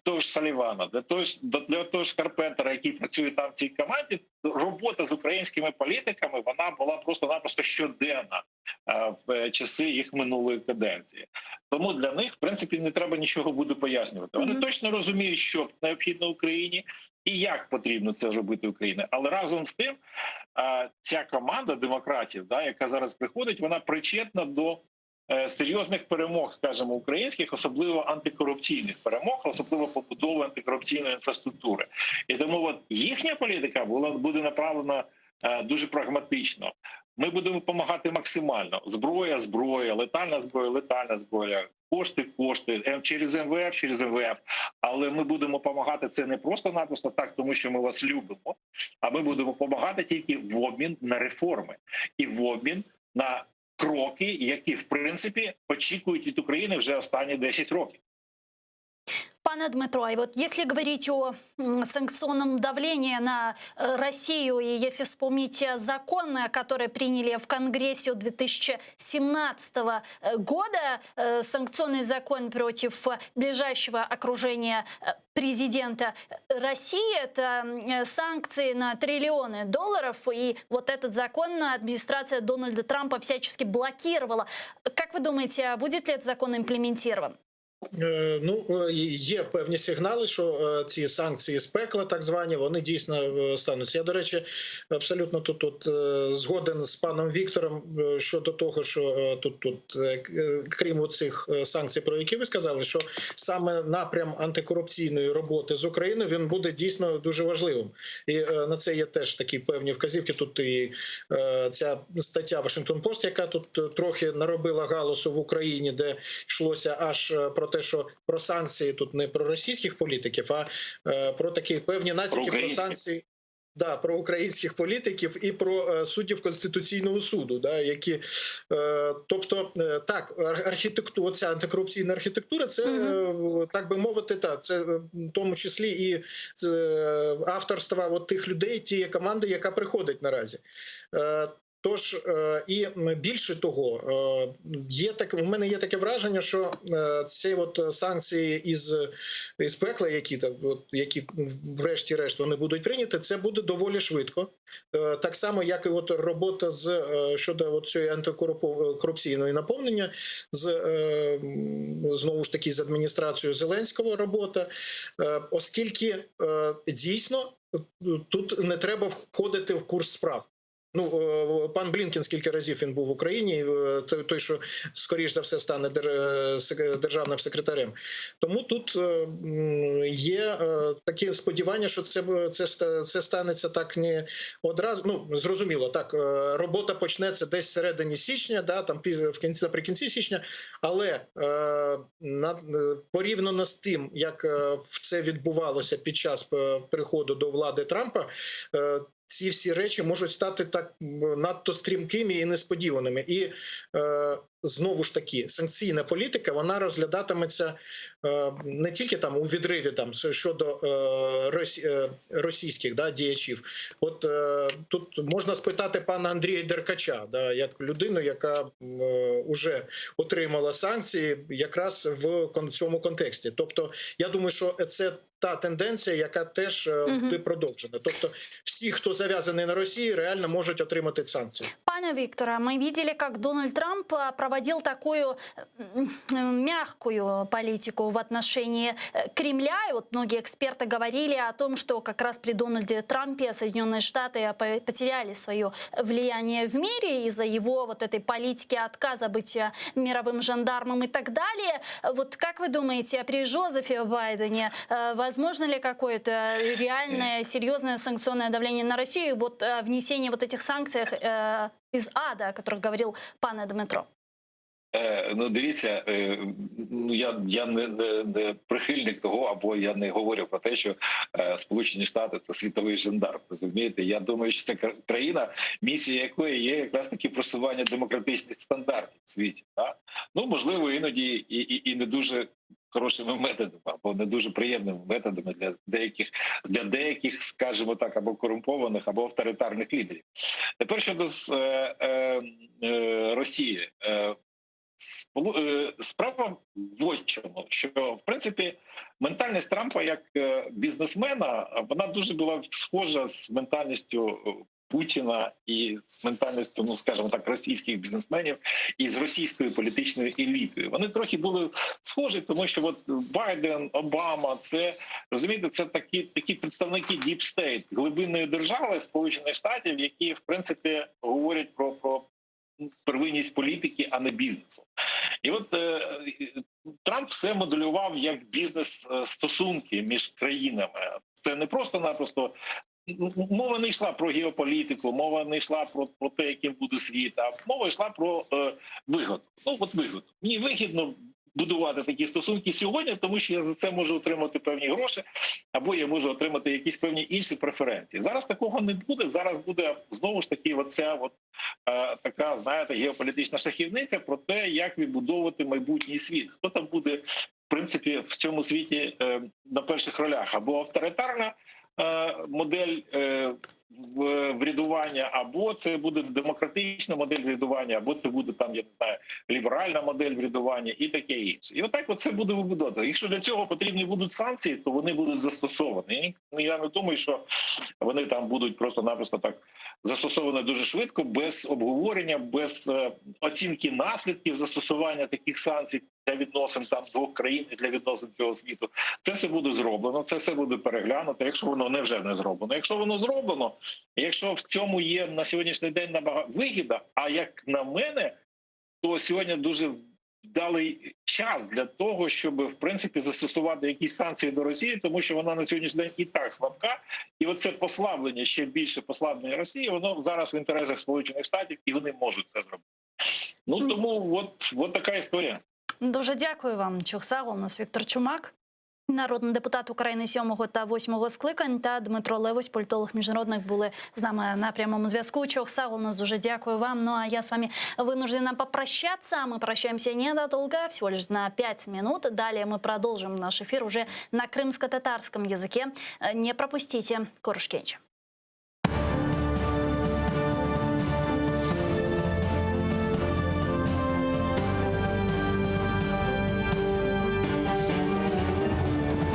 того ж Салівана, для того ж Карпентера, який працює там в цій команді, робота з українськими політиками, вона була просто-напросто щоденна в часи їх минулої каденції. Тому для них, в принципі, не треба нічого буде пояснювати. Вони точно розуміють, що необхідно Україні і як потрібно це робити Україні. Але разом з тим, ця команда демократів, яка зараз приходить, вона причетна до серйозних перемог, скажімо, українських, особливо антикорупційних перемог, особливо побудови антикорупційної інфраструктури. І тому от їхня політика буде направлена дуже прагматично. Ми будемо допомагати максимально. Зброя, летальна зброя, кошти, через МВФ. Але ми будемо допомагати це не просто-напросто так, тому що ми вас любимо, а ми будемо допомагати тільки в обмін на реформи і в обмін на кроки, які, в принципі, очікують від України вже останні 10 років. Пане Дмитро, и вот если говорить о санкционном давлении на Россию, и если вспомнить закон, который приняли в Конгрессе 2017 года, санкционный закон против ближайшего окружения президента России, это санкции на триллионы долларов, и вот этот закон администрация Дональда Трампа всячески блокировала. Как вы думаете, будет ли этот закон имплементирован? Ну, є певні сигнали, що ці санкції з пекла, так звані, вони дійсно стануться. Я, до речі, абсолютно тут згоден з паном Віктором щодо того, що тут крім цих санкцій, про які ви сказали, що саме напрям антикорупційної роботи з Україною, він буде дійсно дуже важливим. І на це є теж такі певні вказівки. Тут і ця стаття Washington Post, яка тут трохи наробила галасу в Україні, де йшлося аж про те, що про санкції тут не про російських політиків, а про такі певні натяки про санкції. Да, про українських політиків і про суддів Конституційного суду, які, тобто, так, архітектура, ця антикорупційна архітектура, це, так би мовити, це в тому числі і авторства от тих людей, тієї команди, яка приходить наразі. Тож, і більше того, у мене є таке враження, що ці санкції із пекла, які врешті-решт вони будуть прийняті, це буде доволі швидко. Так само, як і робота щодо цієї антикорупційної наповнення, знову ж таки, з адміністрацією Зеленського робота, оскільки дійсно тут не треба входити в курс справ. Ну, пан Блінкен скільки разів він був в Україні, той, що, скоріш за все, стане державним секретарем. Тому тут є такі сподівання, що це станеться так не одразу. Ну, зрозуміло, так, робота почнеться десь всередині січня, там наприкінці січня, але порівняно з тим, як це відбувалося під час приходу до влади Трампа, ці всі речі можуть стати так надто стрімкими і несподіваними. І знову ж таки, санкційна політика, вона розглядатиметься не тільки там у відриві щодо російських діячів. От тут можна спитати пана Андрія Деркача, як людину, яка вже отримала санкції якраз в цьому контексті. Тобто, я думаю, що це та тенденція, яка теж буде продовжена. Тобто, всі, хто зав'язаний на Росії, реально можуть отримати санкції. Пане Виктора, мы видели, как Дональд Трамп проводил такую мягкую политику в отношении Кремля. И вот многие эксперты говорили о том, что как раз при Дональде Трампе Соединенные Штаты потеряли свое влияние в мире из-за его вот этой политики отказа быть мировым жандармом и так далее. Вот как вы думаете, при Жозефе Байдене возможно ли какое-то реальное, серьезное санкционное давление на Россию, вот внесение вот этих санкций из ада, о которых говорил пан Дмитро? Ну, дивіться, я не прихильник того, або я не говорю про те, що Сполучені Штати – це світовий жандарм, розумієте? Я думаю, що це країна, місія якої є якраз таки просування демократичних стандартів в світі. Так? Ну, можливо, іноді і не дуже хорошими методами або не дуже приємними методами для деяких, скажімо так, або корумпованих, або авторитарних лідерів. Тепер щодо Росії. Справа в ось чому, що в принципі ментальність Трампа як бізнесмена, вона дуже була схожа з ментальністю Путіна і з ментальністю, ну скажімо так, російських бізнесменів і з російською політичною елітою. Вони трохи були схожі, тому що от Байден, Обама, це розумієте, це такі представники Deep State, глибинної держави Сполучених Штатів, які в принципі говорять про первинність політики, а не бізнесу. І от Трамп все моделював як бізнес-стосунки між країнами. Це не просто-напросто мова не йшла про геополітику, мова не йшла про те, яким буде світ, а мова йшла про вигоду. Ну от вигоду. Мені вигідно будувати такі стосунки сьогодні, тому що я за це можу отримати певні гроші, або я можу отримати якісь певні інші преференції. Зараз такого не буде. Зараз буде знову ж таки оця така, знаєте, геополітична шахівниця про те, як відбудовувати майбутній світ. Хто там буде, в принципі, в цьому світі на перших ролях? Або авторитарна модель врядування, або це буде демократична модель врядування, або це буде там, я не знаю, ліберальна модель врядування і таке інше. І отак це буде вибудовано. Якщо для цього потрібні будуть санкції, то вони будуть застосовані. Я не думаю, що вони там будуть просто-напросто так застосовані дуже швидко, без обговорення, без оцінки наслідків застосування таких санкцій для відносин там двох країн і для відносин цього світу. Це все буде зроблено, це все буде переглянуто, якщо воно вже не зроблено. Якщо воно зроблено, якщо в цьому є на сьогоднішній день набагато вигіда, а як на мене, то сьогодні дуже вдалий час для того, щоб в принципі застосувати якісь санкції до Росії, тому що вона на сьогоднішній день і так слабка, і оце послаблення, ще більше послаблення Росії, воно зараз в інтересах Сполучених Штатів, і вони можуть це зробити. Ну тому от така історія. Дуже дякую вам, Чухсал. У нас Віктор Чумак, народний депутат України 7-го та 8-го скликань, та Дмитро Левось, політолог міжнародник, були з нами на прямому зв'язку. Чухсал, у нас дуже дякую вам. Ну а я с вами вынуждена попрощаться. Мы прощаемся ненадолго, всего лишь на 5 минут. Далее мы продолжим наш эфир уже на крымско-татарском языке. Не пропустите. Корушкевич.